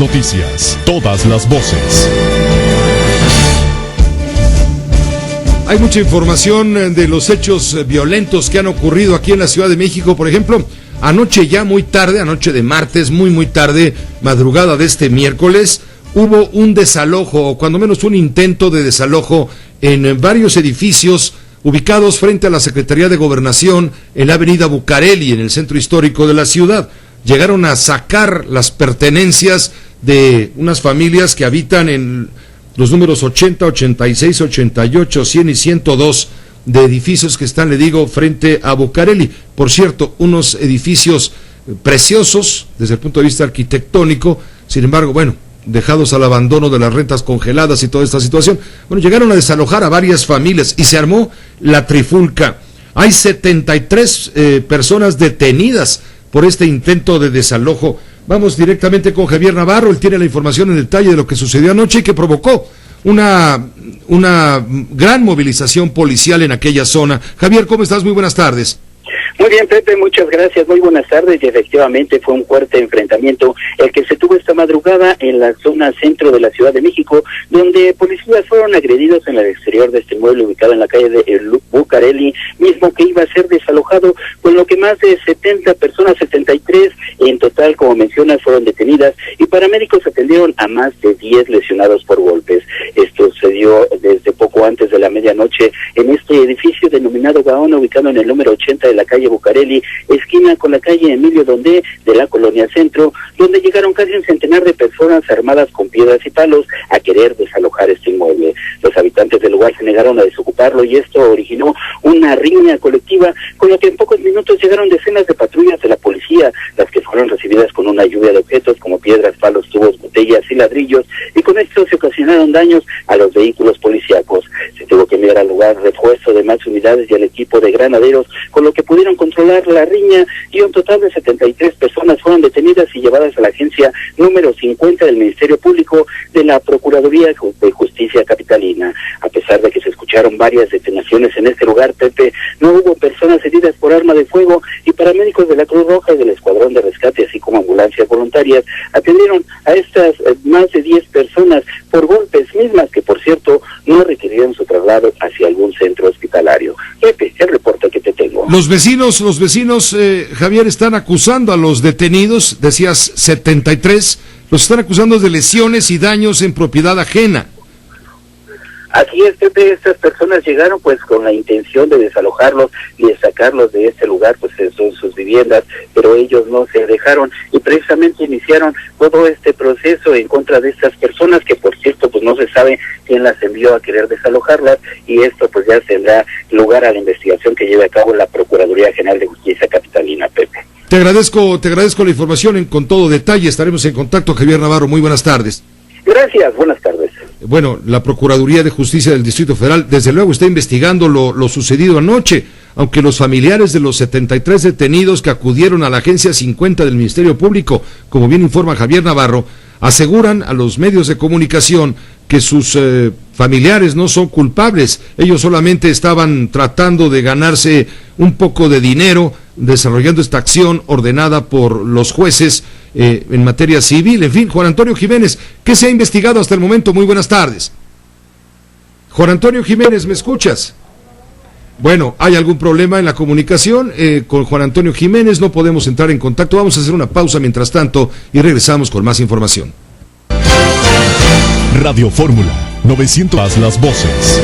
noticias, todas las voces. Hay mucha información de los hechos violentos que han ocurrido aquí en la Ciudad de México. Por ejemplo, anoche ya muy tarde, anoche de martes, muy tarde, madrugada de este miércoles, hubo un desalojo, o cuando menos un intento de desalojo en varios edificios ubicados frente a la Secretaría de Gobernación en la avenida Bucareli, en el centro histórico de la ciudad. Llegaron a sacar las pertenencias de unas familias que habitan en los números 80, 86, 88, 100 y 102 de edificios que están, le digo, frente a Bucareli. Por cierto, unos edificios preciosos desde el punto de vista arquitectónico, sin embargo, bueno, dejados al abandono de las rentas congeladas y toda esta situación. Bueno, llegaron a desalojar a varias familias y se armó la trifulca. Hay 73 personas detenidas por este intento de desalojo. Vamos directamente con Javier Navarro. Él tiene la información en detalle de lo que sucedió anoche y que provocó una gran movilización policial en aquella zona. Javier, ¿cómo estás? Muy buenas tardes. Muy bien, Pepe, muchas gracias, muy buenas tardes. Y efectivamente fue un fuerte enfrentamiento el que se tuvo esta madrugada en la zona centro de la Ciudad de México, donde policías fueron agredidos en el exterior de este inmueble ubicado en la calle de Bucareli, mismo que iba a ser desalojado, con lo que más de 70 personas, 73 en total, como mencionas, fueron detenidas, y paramédicos atendieron a más de 10 lesionados por golpes. Esto se dio desde poco antes de la medianoche en este edificio denominado Gaona, ubicado en el número 80 de la calle Bucareli, esquina con la calle Emilio Donde de la colonia Centro, donde llegaron casi un centenar de personas armadas con piedras y palos a querer desalojar este inmueble. Los habitantes del lugar se negaron a desocuparlo y esto originó una riña colectiva, con lo que en pocos minutos llegaron decenas de patrullas de la policía, las que fueron recibidas con una lluvia de objetos como piedras, palos, tubos, botellas y ladrillos, y con esto se ocasionaron daños a los vehículos policíacos. Se tuvo que enviar al lugar refuerzo de más unidades y al equipo de granaderos, con lo que pudieron controlar la riña, y un total de 73 personas fueron detenidas y llevadas a la agencia número 50 del Ministerio Público de la Procuraduría de Justicia Capitalina. A pesar de que se escucharon varias detonaciones en este lugar, Pepe, no hubo personas heridas por arma de fuego, y paramédicos de la Cruz Roja y del Escuadrón de Rescate, así como ambulancias voluntarias, atendieron a estas más de 10 personas por golpes, mismas que, por cierto, no requirieron su traslado hacia algún centro hospitalario. Pepe, el reporte que te tengo. Los vecinos, Javier, están acusando a los detenidos, decías 73, los están acusando de lesiones y daños en propiedad ajena. Así es, Pepe, estas personas llegaron pues con la intención de desalojarlos y de sacarlos de este lugar, pues en sus viviendas, pero ellos no se dejaron y precisamente iniciaron todo este proceso en contra de estas personas, que por cierto pues no se sabe quién las envió a querer desalojarlas, y esto pues ya tendrá lugar a la investigación que lleve a cabo la Procuraduría General de Justicia Capitalina, Pepe. Te agradezco la información con todo detalle. Estaremos en contacto, Javier Navarro. Muy buenas tardes. Gracias, buenas tardes. Bueno, la Procuraduría de Justicia del Distrito Federal, desde luego, está investigando lo sucedido anoche, aunque los familiares de los 73 detenidos que acudieron a la Agencia 50 del Ministerio Público, como bien informa Javier Navarro, aseguran a los medios de comunicación que sus familiares no son culpables. Ellos solamente estaban tratando de ganarse un poco de dinero desarrollando esta acción ordenada por los jueces en materia civil. En fin, Juan Antonio Jiménez, ¿qué se ha investigado hasta el momento? Muy buenas tardes. Juan Antonio Jiménez, ¿me escuchas? Bueno, ¿hay algún problema en la comunicación con Juan Antonio Jiménez? No podemos entrar en contacto. Vamos a hacer una pausa mientras tanto y regresamos con más información. Radio Fórmula 900 las voces.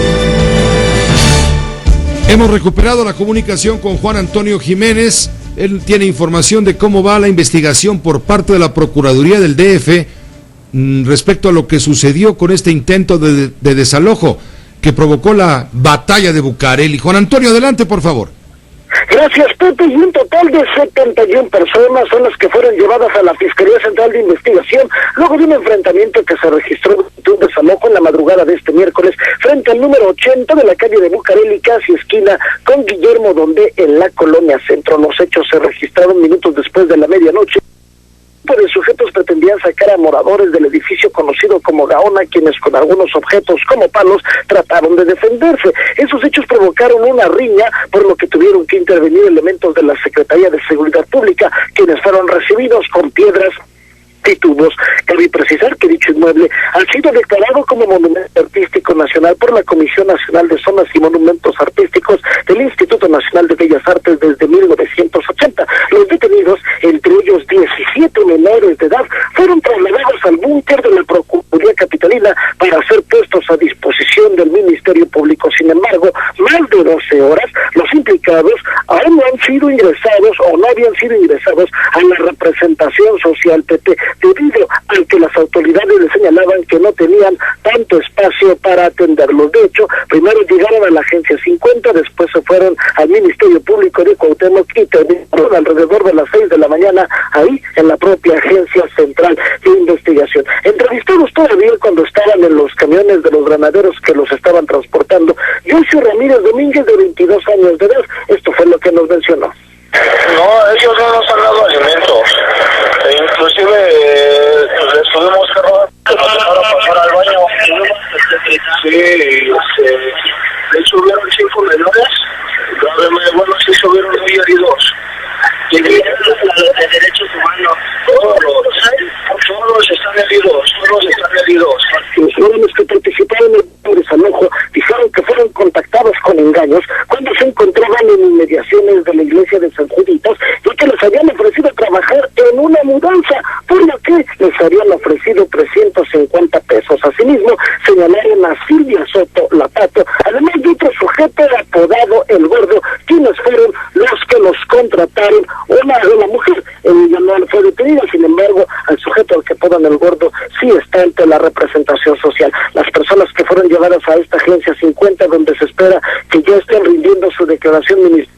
Hemos recuperado la comunicación con Juan Antonio Jiménez. Él tiene información de cómo va la investigación por parte de la Procuraduría del DF respecto a lo que sucedió con este intento de desalojo que provocó la batalla de Bucareli. Juan Antonio, adelante, por favor. Gracias, Pepe, y un total de 71 personas son las que fueron llevadas a la Fiscalía Central de Investigación luego de un enfrentamiento que se registró de un desalojo en la madrugada de este miércoles frente al número 80 de la calle de Bucareli, casi esquina con Guillermo Donde en la colonia Centro. Los hechos se registraron minutos después de la medianoche. De sujetos pretendían sacar a moradores del edificio conocido como Gaona, quienes con algunos objetos como palos trataron de defenderse. Esos hechos provocaron una riña, por lo que tuvieron que intervenir elementos de la Secretaría de Seguridad Pública, quienes fueron recibidos con piedras Pitubos. Cabe precisar que dicho inmueble ha sido declarado como Monumento Artístico Nacional por la Comisión Nacional de Zonas y Monumentos Artísticos del Instituto Nacional de Bellas Artes desde 1980. Los detenidos, entre ellos 17 menores de edad, fueron trasladados al búnker de la Procuraduría Capitalina para ser puestos a disposición del Ministerio Público. Sin embargo, más de 12 horas, los implicados aún no han sido ingresados o no habían sido ingresados a la representación social PP, debido a que las autoridades les señalaban que no tenían tanto espacio para atenderlos. De hecho, primero llegaron a la Agencia 50, después se fueron al Ministerio Público de Cuauhtémoc y terminaron alrededor de las 6 de la mañana ahí en la propia Agencia Central de Investigación. Entrevistados todavía cuando estaban en los camiones de los granaderos que los estaban transportando, Yocio Ramírez Domínguez, de 22 años de edad, esto fue lo que nos mencionó. No, ellos no nos han dado alimentos. Inclusive les tuvimos que robar para pasar al baño. Sí, de hecho hubieron 5 menores, bueno, sí hubieron muy heridos. Y de derechos humanos, todos están heridos. Los jóvenes que participaron en el desalojo dijeron que fueron contactados con engaños cuando se encontraban en inmediaciones de la iglesia de San Juditas y que les habían ofrecido trabajar en una mudanza, por lo que les habían ofrecido 350 pesos. Asimismo, señalaron a Silvia Soto Lapato, además de otro sujeto apodado El Gordo, quienes fueron los que los contrataron. Una mujer, ella no fue detenida, sin embargo, al sujeto al que apodan El Gordo sí está ante la representación social. Las personas que fueron llevadas a esta Agencia 50, donde se espera que ya estén rindiendo su declaración ministerial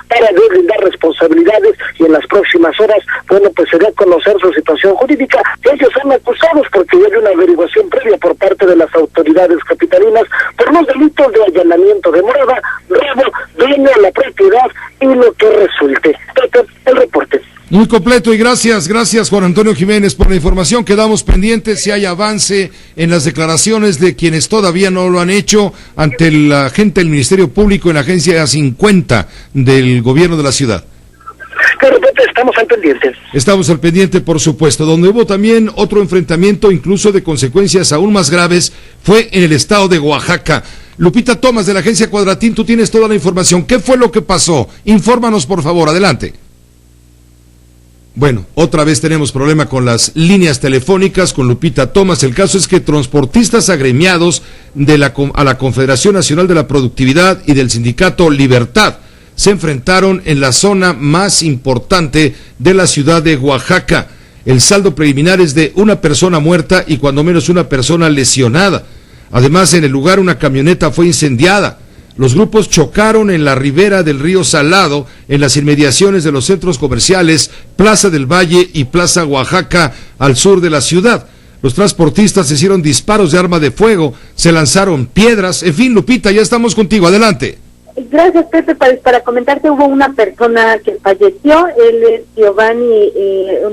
para deslindar responsabilidades, y en las próximas horas, bueno, pues se dé a conocer su situación jurídica. Ellos son acusados porque ya hay una averiguación previa por parte de las autoridades capitalinas por los delitos de allanamiento de morada, robo, daño a la propiedad y lo que resulte. El reporte. Muy completo y gracias Juan Antonio Jiménez por la información. Quedamos pendientes si hay avance en las declaraciones de quienes todavía no lo han hecho ante la gente del Ministerio Público en la Agencia 50 del Gobierno de la ciudad. Pero estamos al pendiente. Estamos al pendiente, por supuesto. Donde hubo también otro enfrentamiento, incluso de consecuencias aún más graves, fue en el estado de Oaxaca. Lupita Thomas, de la Agencia Cuadratín, tú tienes toda la información. ¿Qué fue lo que pasó? Infórmanos, por favor, adelante. Bueno, otra vez tenemos problema con las líneas telefónicas con Lupita Thomas. El caso es que transportistas agremiados a la Confederación Nacional de la Productividad y del Sindicato Libertad se enfrentaron en la zona más importante de la ciudad de Oaxaca. El saldo preliminar es de una persona muerta y cuando menos una persona lesionada. Además, en el lugar una camioneta fue incendiada. Los grupos chocaron en la ribera del río Salado, en las inmediaciones de los centros comerciales Plaza del Valle y Plaza Oaxaca, al sur de la ciudad. Los transportistas hicieron disparos de arma de fuego, se lanzaron piedras. En fin, Lupita, ya estamos contigo, adelante. Gracias, Pepe. Para comentarte, hubo una persona que falleció, él es Giovanni,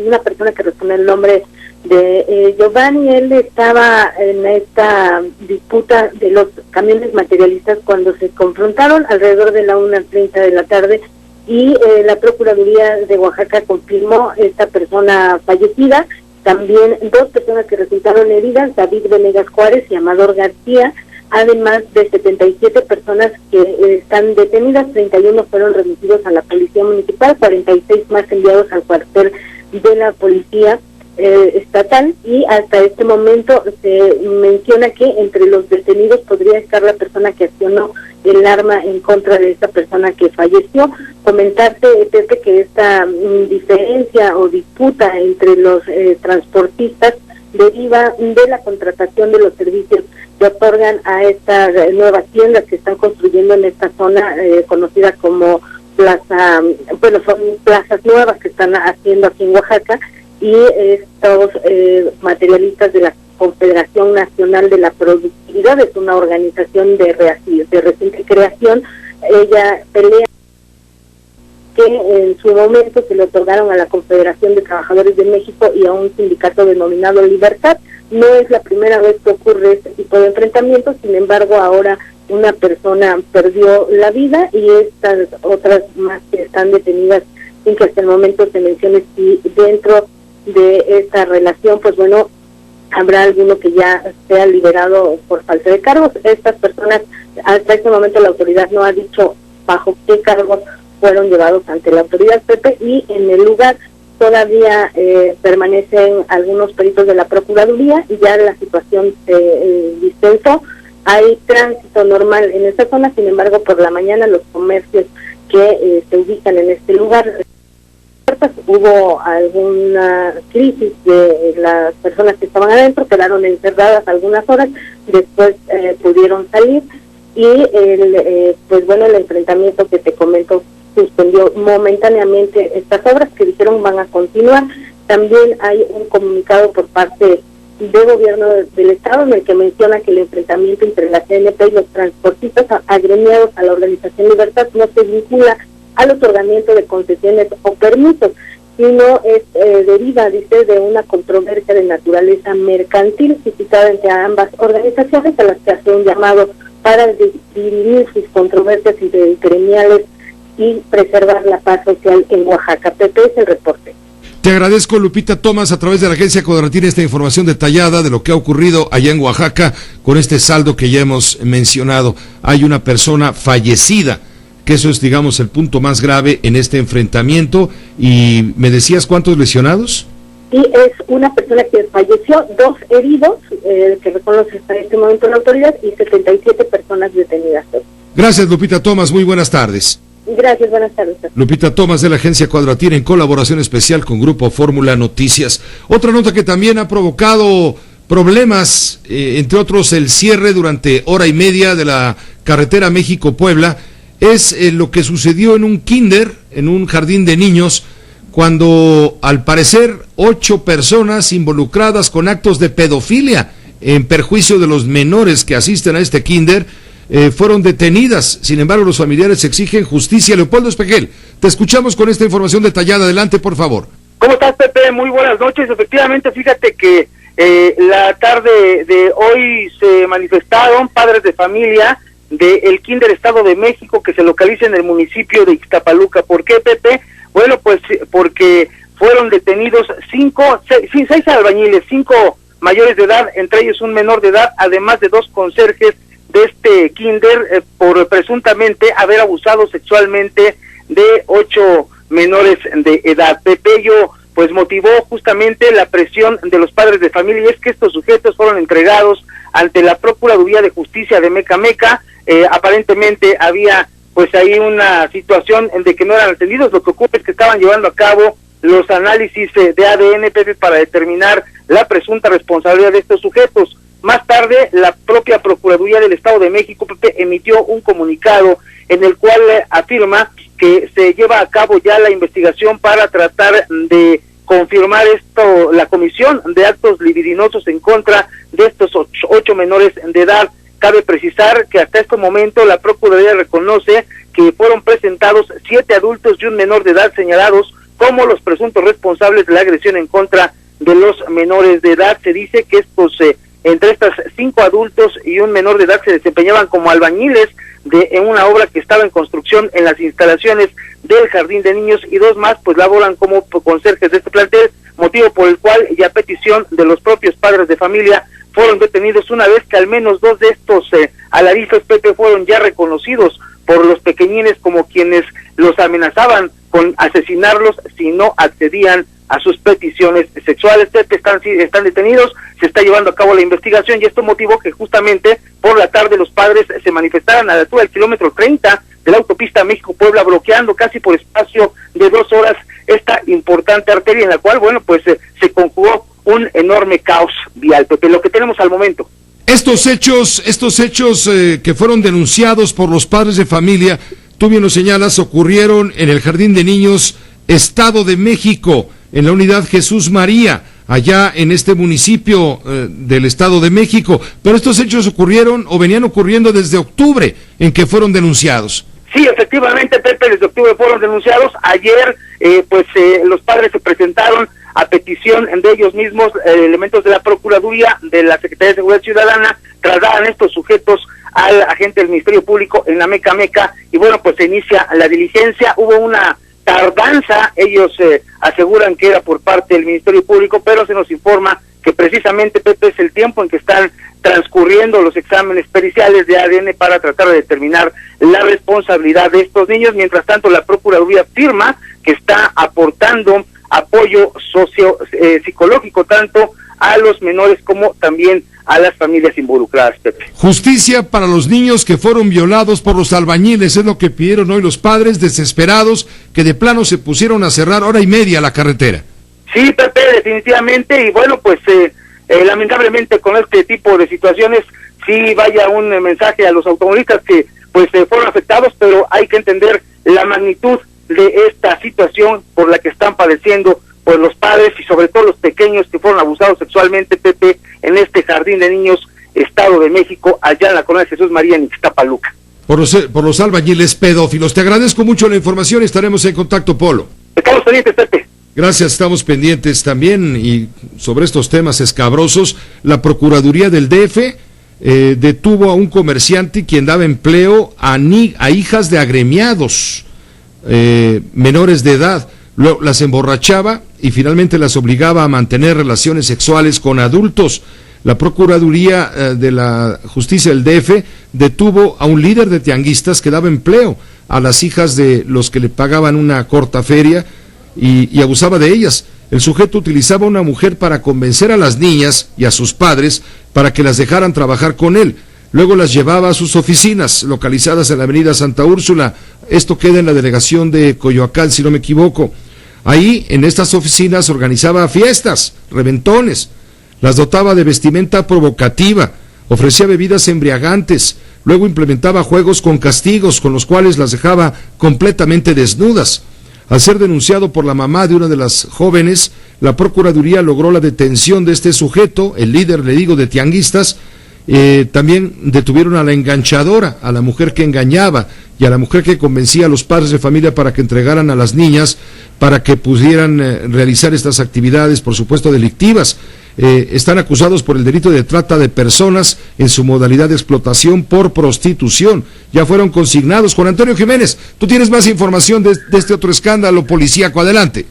una persona que responde el nombre de Giovanni. Él estaba en esta disputa de los camiones materialistas cuando se confrontaron alrededor de la 1:30 de la tarde y la Procuraduría de Oaxaca confirmó esta persona fallecida. También 2 personas que resultaron heridas, David Venegas Juárez y Amador García, además de 77 personas que están detenidas. 31 fueron remitidos a la Policía Municipal, 46 más enviados al cuartel de la Policía Estatal, y hasta este momento se menciona que entre los detenidos podría estar la persona que accionó el arma en contra de esta persona que falleció. Comentarte, Pepe, que esta diferencia o disputa entre los transportistas deriva de la contratación de los servicios que otorgan a estas nuevas tiendas que están construyendo en esta zona conocida como plaza, bueno, son plazas nuevas que están haciendo aquí en Oaxaca, y estos materialistas de la Confederación Nacional de la Productividad, es una organización de reciente creación. Ella pelea que en su momento se le otorgaron a la Confederación de Trabajadores de México y a un sindicato denominado Libertad. No es la primera vez que ocurre este tipo de enfrentamientos, sin embargo ahora una persona perdió la vida y estas otras más que están detenidas sin que hasta el momento se mencione si dentro de esta relación, pues bueno, habrá alguno que ya sea liberado por falta de cargos. Estas personas, hasta este momento la autoridad no ha dicho bajo qué cargos fueron llevados ante la autoridad, Pepe, y en el lugar todavía permanecen algunos peritos de la Procuraduría y ya la situación se distensó. Hay tránsito normal en esta zona, sin embargo, por la mañana los comercios que se ubican en este lugar, hubo alguna crisis de las personas que estaban adentro, quedaron encerradas algunas horas, después pudieron salir y pues bueno, el enfrentamiento que te comento suspendió momentáneamente estas obras que dijeron van a continuar. También hay un comunicado por parte del gobierno del estado en el que menciona que el enfrentamiento entre la CNP y los transportistas agremiados a la organización Libertad no se vincula al otorgamiento de concesiones o permisos, sino es deriva, dice, de una controversia de naturaleza mercantil suscitada entre ambas organizaciones, a las que hace un llamado para dirimir sus controversias intergremiales y preservar la paz social en Oaxaca. Pepe, es el reporte. Te agradezco, Lupita Thomas, a través de la agencia Codratín, esta información detallada de lo que ha ocurrido allá en Oaxaca con este saldo que ya hemos mencionado. Hay una persona fallecida, que eso es, digamos, el punto más grave en este enfrentamiento. Y me decías, ¿cuántos lesionados? Sí, es una persona que falleció, 2 heridos, que reconoce hasta este momento la autoridad, y 77 personas detenidas. Gracias, Lupita Thomas, muy buenas tardes. Gracias, buenas tardes. Lupita Thomas, de la agencia Cuadratín, en colaboración especial con Grupo Fórmula Noticias. Otra nota que también ha provocado problemas, entre otros el cierre durante hora y media de la carretera México-Puebla, es lo que sucedió en un kinder, en un jardín de niños, cuando al parecer 8 personas involucradas con actos de pedofilia en perjuicio de los menores que asisten a este kinder fueron detenidas. Sin embargo, los familiares exigen justicia. Leopoldo Espejel, te escuchamos con esta información detallada. Adelante, por favor. ¿Cómo estás, Pepe? Muy buenas noches. Efectivamente, fíjate que la tarde de hoy se manifestaron padres de familia del Kinder Estado de México, que se localiza en el municipio de Ixtapaluca. ¿Por qué, Pepe? Bueno, pues porque fueron detenidos 6 albañiles, 5 mayores de edad, entre ellos un menor de edad, además de 2 conserjes de este kinder, por presuntamente haber abusado sexualmente de 8 menores de edad. Pepe, ello pues motivó justamente la presión de los padres de familia, y es que estos sujetos fueron entregados ante la Procuraduría de Justicia de Mecameca. Aparentemente había pues ahí una situación en de que no eran atendidos. Lo que ocurre es que estaban llevando a cabo los análisis de ADN, Pepe, para determinar la presunta responsabilidad de estos sujetos. Más tarde, la propia Procuraduría del Estado de México, Pepe, emitió un comunicado en el cual afirma que se lleva a cabo ya la investigación para tratar de confirmar esto, la comisión de actos libidinosos en contra de estos 8 menores de edad. Cabe precisar que hasta este momento la Procuraduría reconoce que fueron presentados 7 adultos y un menor de edad señalados como los presuntos responsables de la agresión en contra de los menores de edad. Se dice que estos entre estas 5 adultos y un menor de edad se desempeñaban como albañiles en una obra que estaba en construcción en las instalaciones del jardín de niños, y 2 más pues laboran como conserjes de este plantel, motivo por el cual, y a petición de los propios padres de familia, fueron detenidos, una vez que al menos 2 de estos alaritos, Pepe, fueron ya reconocidos por los pequeñines como quienes los amenazaban con asesinarlos si no accedían a sus peticiones sexuales. Pepe, están detenidos, se está llevando a cabo la investigación, y esto motivó que justamente por la tarde los padres se manifestaran a la altura del kilómetro 30 de la autopista México-Puebla, bloqueando casi por espacio de 2 horas esta importante arteria, en la cual, bueno, pues se conjugó un enorme caos vial, Pepe, lo que tenemos al momento. Estos hechos que fueron denunciados por los padres de familia, tú bien lo señalas, ocurrieron en el Jardín de Niños Estado de México, en la unidad Jesús María, allá en este municipio del Estado de México. Pero estos hechos ocurrieron o venían ocurriendo desde octubre, en que fueron denunciados. Sí, efectivamente, Pepe, desde octubre fueron denunciados. Ayer, los padres se presentaron a petición de ellos mismos, elementos de la Procuraduría, de la Secretaría de Seguridad Ciudadana, trasladan estos sujetos al agente del Ministerio Público en la Mecameca, y bueno, pues se inicia la diligencia. Hubo una tardanza, ellos aseguran que era por parte del Ministerio Público, pero se nos informa que precisamente, Pepe, es el tiempo en que están transcurriendo los exámenes periciales de ADN para tratar de determinar la responsabilidad de estos niños. Mientras tanto, la Procuraduría afirma que está aportando apoyo psicológico tanto a los menores como también a las familias involucradas, Pepe. Justicia para los niños que fueron violados por los albañiles, es lo que pidieron hoy los padres desesperados, que de plano se pusieron a cerrar 1.5 horas la carretera. Sí, Pepe, definitivamente, y bueno, pues lamentablemente con este tipo de situaciones sí vaya un mensaje a los automovilistas que pues fueron afectados, pero hay que entender la magnitud de esta situación por la que están padeciendo pues los padres y sobre todo los pequeños que fueron abusados sexualmente, Pepe, en este jardín de niños, Estado de México, allá en la colonia Jesús María, en Ixtapaluca. Por los albañiles pedófilos. Te agradezco mucho la información y estaremos en contacto, Polo. Estamos pendientes, Pepe. Gracias, estamos pendientes también. Y sobre estos temas escabrosos, la Procuraduría del DF detuvo a un comerciante quien daba empleo a hijas de agremiados menores de edad. Las emborrachaba y finalmente las obligaba a mantener relaciones sexuales con adultos. La Procuraduría de la Justicia del DF detuvo a un líder de tianguistas que daba empleo a las hijas de los que le pagaban una corta feria y abusaba de ellas. El sujeto utilizaba a una mujer para convencer a las niñas y a sus padres para que las dejaran trabajar con él. Luego las llevaba a sus oficinas, localizadas en la avenida Santa Úrsula. Esto queda en la delegación de Coyoacán, si no me equivoco. Ahí, en estas oficinas, organizaba fiestas, reventones, las dotaba de vestimenta provocativa, ofrecía bebidas embriagantes, luego implementaba juegos con castigos, con los cuales las dejaba completamente desnudas. Al ser denunciado por la mamá de una de las jóvenes, la Procuraduría logró la detención de este sujeto, el líder, le digo, de tianguistas. También detuvieron a la enganchadora, a la mujer que engañaba y a la mujer que convencía a los padres de familia para que entregaran a las niñas para que pudieran realizar estas actividades, por supuesto, delictivas. Están acusados por el delito de trata de personas en su modalidad de explotación por prostitución. Ya fueron consignados. Juan Antonio Jiménez, tú tienes más información de este otro escándalo policíaco. Adelante.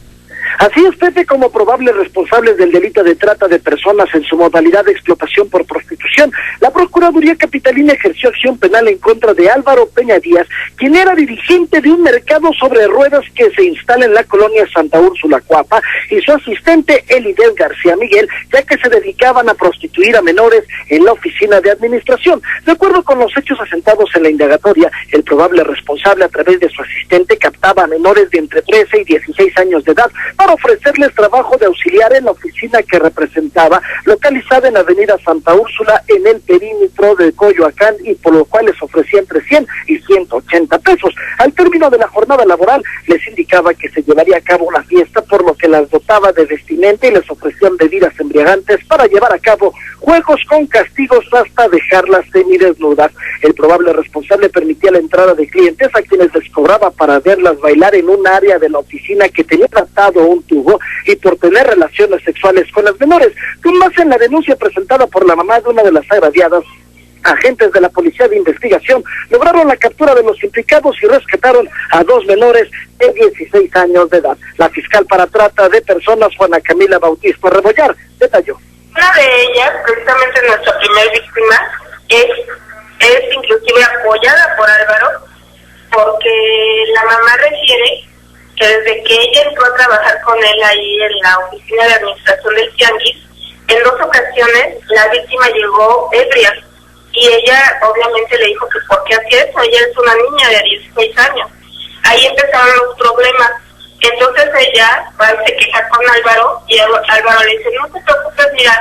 Así es, Pepe, como probables responsables del delito de trata de personas en su modalidad de explotación por prostitución, la Procuraduría Capitalina ejerció acción penal en contra de Álvaro Peña Díaz, quien era dirigente de un mercado sobre ruedas que se instala en la colonia Santa Úrsula, Coapa, y su asistente Elidel García Miguel, ya que se dedicaban a prostituir a menores en la oficina de administración. De acuerdo con los hechos asentados en la indagatoria, el probable responsable, a través de su asistente, captaba a menores de entre 13 y 16 años de edad para ofrecerles trabajo de auxiliar en la oficina que representaba, localizada en avenida Santa Úrsula, en el perímetro de Coyoacán, y por lo cual les ofrecía entre 100 y 180 pesos. Al término de la jornada laboral, les indicaba que se llevaría a cabo una fiesta, por lo que las dotaba de vestimenta y les ofrecían bebidas embriagantes para llevar a cabo juegos con castigos hasta dejarlas semidesnudas. El probable responsable permitía la entrada de clientes a quienes les cobraba para verlas bailar en un área de la oficina que tenía tratado un tubo, y por tener relaciones sexuales con las menores. Con base en la denuncia presentada por la mamá de una de las agraviadas, agentes de la Policía de Investigación lograron la captura de los implicados y rescataron a 2 menores de 16 años de edad. La fiscal para trata de personas, Juana Camila Bautista Rebollar, detalló. Una de ellas, precisamente nuestra primera víctima, es inclusive apoyada por Álvaro, porque la mamá refiere que desde que ella entró a trabajar con él ahí en la oficina de administración del tianguis, en 2 ocasiones la víctima llegó ebria y ella obviamente le dijo que por qué hacía eso. Ella es una niña de 16 años. Ahí empezaron los problemas. Entonces ella va y se queja con Álvaro y Álvaro le dice, no te preocupes, mira,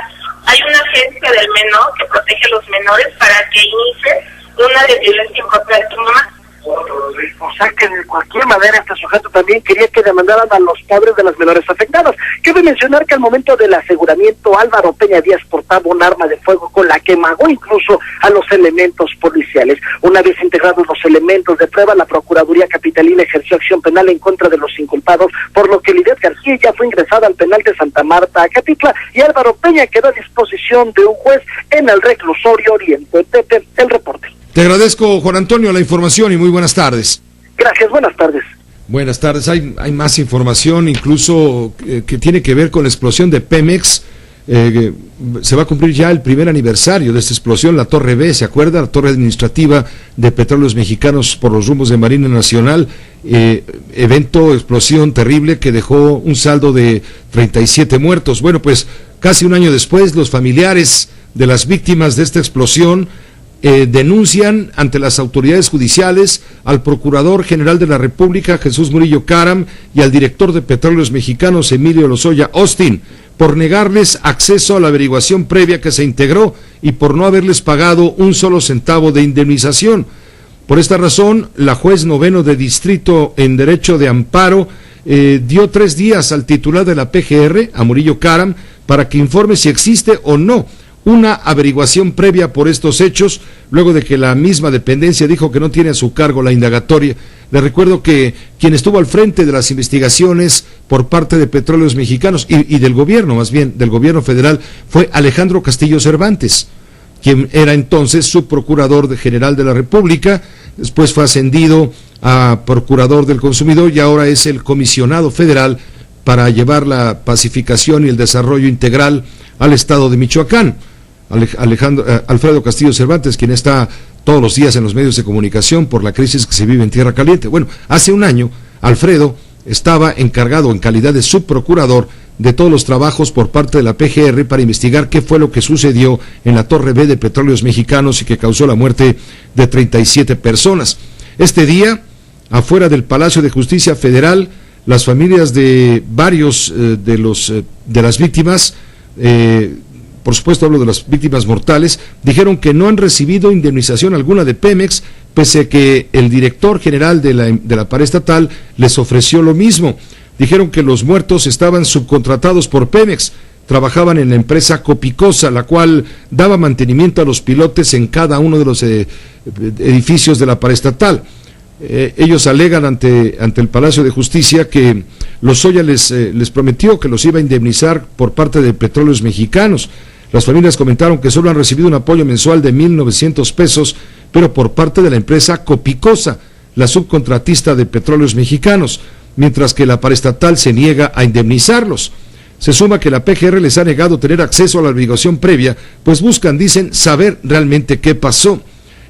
hay una agencia del menor que protege a los menores para que inicie una de violencia en contra de tu mamá. O sea que de cualquier manera este sujeto también quería que demandaran a los padres de las menores afectadas. Cabe mencionar que al momento del aseguramiento, Álvaro Peña Díaz portaba un arma de fuego con la que amagó incluso a los elementos policiales. Una vez integrados los elementos de prueba, la Procuraduría Capitalina ejerció acción penal en contra de los inculpados, por lo que Lidet García ya fue ingresada al penal de Santa Marta, Acatitla, y Álvaro Peña quedó a disposición de un juez en el reclusorio Oriente. Pepe, el reporte. Te agradezco, Juan Antonio, la información y muy buenas tardes. Gracias, buenas tardes. Buenas tardes. Hay más información, incluso que tiene que ver con la explosión de Pemex. Se va a cumplir ya el primer aniversario de esta explosión, la Torre B, ¿se acuerda? La torre administrativa de Petróleos Mexicanos por los rumbos de Marina Nacional. Evento, explosión terrible que dejó un saldo de 37 muertos. Bueno, pues casi un año después, los familiares de las víctimas de esta explosión denuncian ante las autoridades judiciales al Procurador General de la República, Jesús Murillo Caram, y al director de Petróleos Mexicanos, Emilio Lozoya Austin, por negarles acceso a la averiguación previa que se integró y por no haberles pagado un solo centavo de indemnización. Por esta razón, la juez noveno de distrito en derecho de amparo dio 3 días al titular de la PGR, a Murillo Caram, para que informe si existe o no una averiguación previa por estos hechos, luego de que la misma dependencia dijo que no tiene a su cargo la indagatoria. Le recuerdo que quien estuvo al frente de las investigaciones por parte de Petróleos Mexicanos y del gobierno, más bien del gobierno federal, fue Alejandro Castillo Cervantes, quien era entonces subprocurador general de la República, después fue ascendido a procurador del consumidor y ahora es el comisionado federal para llevar la pacificación y el desarrollo integral al estado de Michoacán. Alfredo Castillo Cervantes, quien está todos los días en los medios de comunicación por la crisis que se vive en Tierra Caliente. Bueno, hace un año, Alfredo estaba encargado en calidad de subprocurador de todos los trabajos por parte de la PGR para investigar qué fue lo que sucedió en la Torre B de Petróleos Mexicanos y que causó la muerte de 37 personas. Este día, afuera del Palacio de Justicia Federal, las familias de varios de las víctimas, por supuesto hablo de las víctimas mortales, dijeron que no han recibido indemnización alguna de Pemex, pese a que el director general de la paraestatal les ofreció lo mismo. Dijeron que los muertos estaban subcontratados por Pemex, trabajaban en la empresa Copicosa, la cual daba mantenimiento a los pilotes en cada uno de los edificios de la paraestatal. Ellos alegan ante el Palacio de Justicia que Lozoya les prometió que los iba a indemnizar por parte de Petróleos Mexicanos. Las familias comentaron que solo han recibido un apoyo mensual de 1,900 pesos, pero por parte de la empresa Copicosa, la subcontratista de Petróleos Mexicanos, mientras que la paraestatal se niega a indemnizarlos. Se suma que la PGR les ha negado tener acceso a la averiguación previa, pues buscan, dicen, saber realmente qué pasó.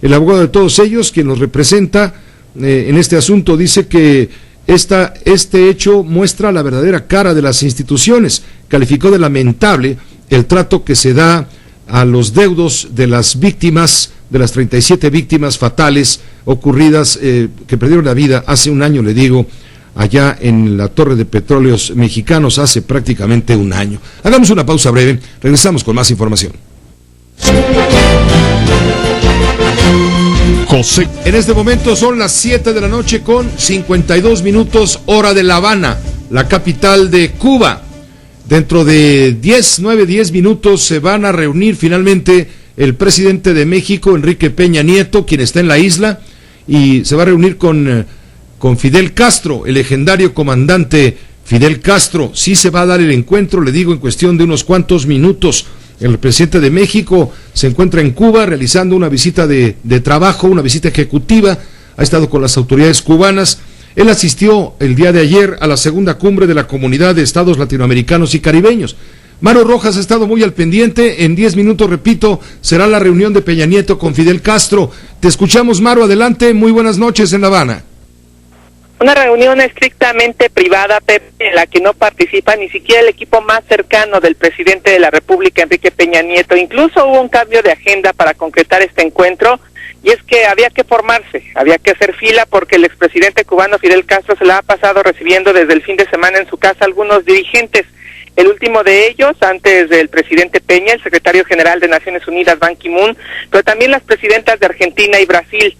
El abogado de todos ellos, quien los representa en este asunto, dice que este hecho muestra la verdadera cara de las instituciones. Calificó de lamentable el trato que se da a los deudos de las víctimas, de las 37 víctimas fatales ocurridas, que perdieron la vida hace un año, le digo, allá en la Torre de Petróleos Mexicanos, hace prácticamente un año. Hagamos una pausa breve, regresamos con más información. José. En este momento son las 7 de la noche con 52 minutos, hora de La Habana, la capital de Cuba. Dentro de 10 minutos se van a reunir finalmente el presidente de México, Enrique Peña Nieto, quien está en la isla, y se va a reunir con Fidel Castro, el legendario comandante Fidel Castro. Sí se va a dar el encuentro, le digo, en cuestión de unos cuantos minutos. El presidente de México se encuentra en Cuba realizando una visita de trabajo, una visita ejecutiva, ha estado con las autoridades cubanas. Él asistió el día de ayer a la segunda cumbre de la Comunidad de Estados Latinoamericanos y Caribeños. Mario Rojas ha estado muy al pendiente. En 10 minutos, repito, será la reunión de Peña Nieto con Fidel Castro. Te escuchamos, Mario, adelante. Muy buenas noches en La Habana. Una reunión estrictamente privada, Pepe, en la que no participa ni siquiera el equipo más cercano del presidente de la República, Enrique Peña Nieto. Incluso hubo un cambio de agenda para concretar este encuentro, y es que había que formarse, había que hacer fila, porque el expresidente cubano Fidel Castro se la ha pasado recibiendo desde el fin de semana en su casa algunos dirigentes. El último de ellos, antes del presidente Peña, el secretario general de Naciones Unidas, Ban Ki-moon, pero también las presidentas de Argentina y Brasil.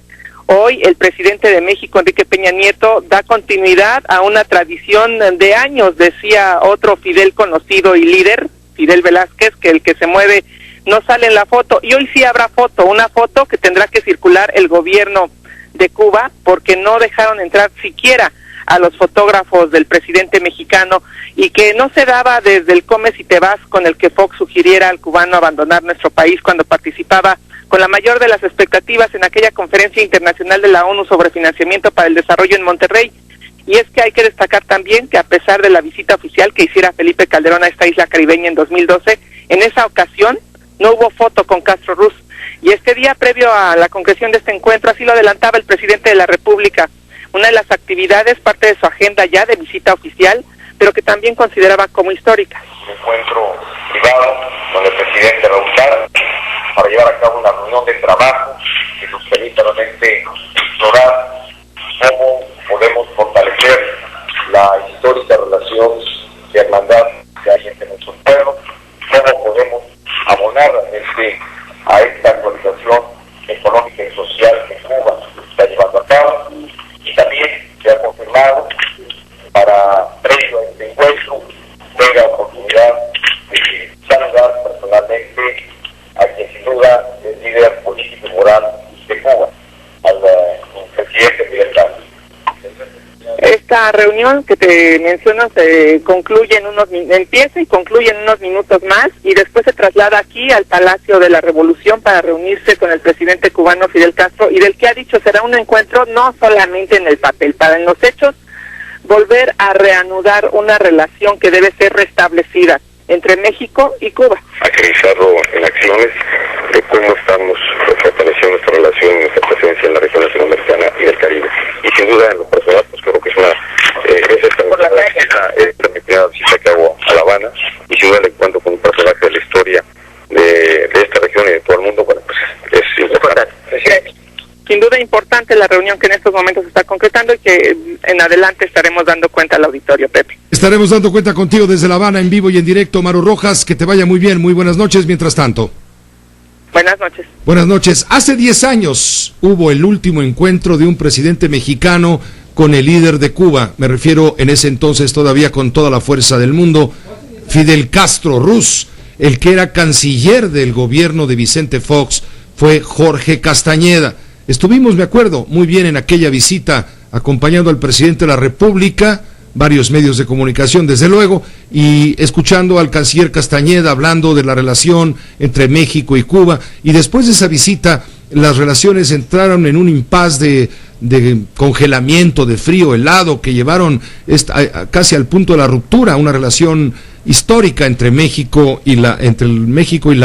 Hoy el presidente de México, Enrique Peña Nieto, da continuidad a una tradición de años, decía otro Fidel conocido y líder, Fidel Velázquez, que el que se mueve no sale en la foto, y hoy sí habrá foto, una foto que tendrá que circular el gobierno de Cuba, porque no dejaron entrar siquiera a los fotógrafos del presidente mexicano, y que no se daba desde el comes y te vas con el que Fox sugiriera al cubano abandonar nuestro país cuando participaba con la mayor de las expectativas en aquella conferencia internacional de la ONU sobre financiamiento para el desarrollo en Monterrey. Y es que hay que destacar también que a pesar de la visita oficial que hiciera Felipe Calderón a esta isla caribeña en 2012, en esa ocasión no hubo foto con Castro Ruz. Y este día, previo a la concreción de este encuentro, así lo adelantaba el presidente de la República, una de las actividades, parte de su agenda ya de visita oficial, pero que también consideraba como histórica. Un encuentro privado con el presidente Raúl Castro para llevar a cabo una reunión de trabajo que nos permita realmente explorar cómo podemos fortalecer la histórica relación de hermandad que hay entre nuestros pueblos, cómo podemos abonar realmente a esta actualización económica y social que Cuba está llevando a cabo, y también se ha confirmado para previo a este encuentro tenga oportunidad de saludar personalmente a quien sin duda es el líder político y moral de Cuba, al presidente Fidel Castro. Esta reunión que te menciono empieza y concluye en unos minutos más, y después se traslada aquí al Palacio de la Revolución para reunirse con el presidente cubano Fidel Castro, y del que ha dicho será un encuentro no solamente en el papel, para en los hechos volver a reanudar una relación que debe ser restablecida entre México y Cuba. Aterrizarlo en acciones de cómo estamos fortaleciendo nuestra relación, nuestra presencia en la región latinoamericana y del Caribe. Y sin duda, en lo personal, pues creo que es esta mi primera visita que hago a La Habana, y sin duda el encuentro con un personaje de la historia de esta región y de todo el mundo, bueno, pues es importante. Sin duda importante la reunión que en estos momentos se está concretando y que en adelante estaremos dando cuenta al auditorio, Pepe. Estaremos dando cuenta contigo desde La Habana, en vivo y en directo. Maru Rojas, que te vaya muy bien, muy buenas noches mientras tanto. Buenas noches. Buenas noches. Hace 10 años hubo el último encuentro de un presidente mexicano con el líder de Cuba. Me refiero en ese entonces todavía con toda la fuerza del mundo, Fidel Castro Ruz. El que era canciller del gobierno de Vicente Fox fue Jorge Castañeda. Estuvimos, me acuerdo, muy bien en aquella visita, acompañando al presidente de la República, varios medios de comunicación, desde luego, y escuchando al canciller Castañeda hablando de la relación entre México y Cuba. Y después de esa visita, las relaciones entraron en un impas de congelamiento, de frío, helado, que llevaron casi al punto de la ruptura, una relación histórica entre México y La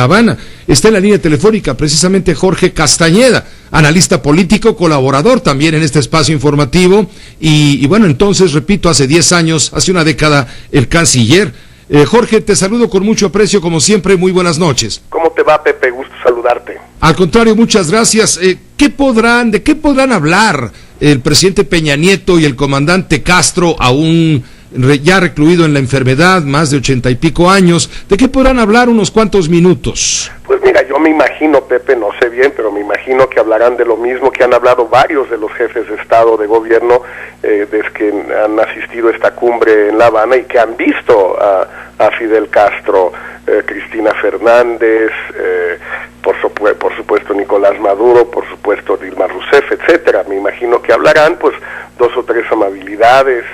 Habana. Está en la línea telefónica precisamente Jorge Castañeda, analista político, colaborador también en este espacio informativo, y bueno, entonces, repito, hace 10 años, hace una década, el canciller. Jorge, te saludo con mucho aprecio, como siempre, muy buenas noches. ¿Cómo te va, Pepe? Gusto saludarte. Al contrario, muchas gracias. ¿De qué podrán hablar el presidente Peña Nieto y el comandante Castro, aún ya recluido en la enfermedad, más de 80 y pico años? ¿De qué podrán hablar unos cuantos minutos? Pues mira, yo me imagino, Pepe, no sé bien, pero me imagino que hablarán de lo mismo que han hablado varios de los jefes de Estado, de gobierno, desde que han asistido a esta cumbre en La Habana y que han visto a Fidel Castro, Cristina Fernández, por supuesto Nicolás Maduro, por supuesto Dilma Rousseff, etcétera. Me imagino que hablarán pues 2 o 3 amabilidades,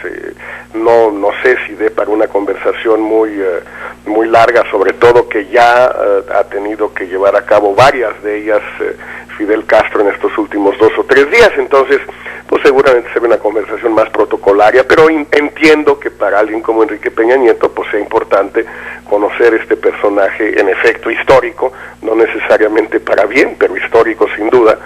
no sé si dé para una conversación muy larga, sobre todo que ya ha tenido que llevar a cabo varias de ellas Fidel Castro en estos últimos 2 o 3 días. Entonces pues seguramente será una conversación más protocolaria, pero entiendo que para alguien como Enrique Peña Nieto pues sea importante conocer este personaje en efecto histórico, no necesariamente para bien, pero histórico sin duda,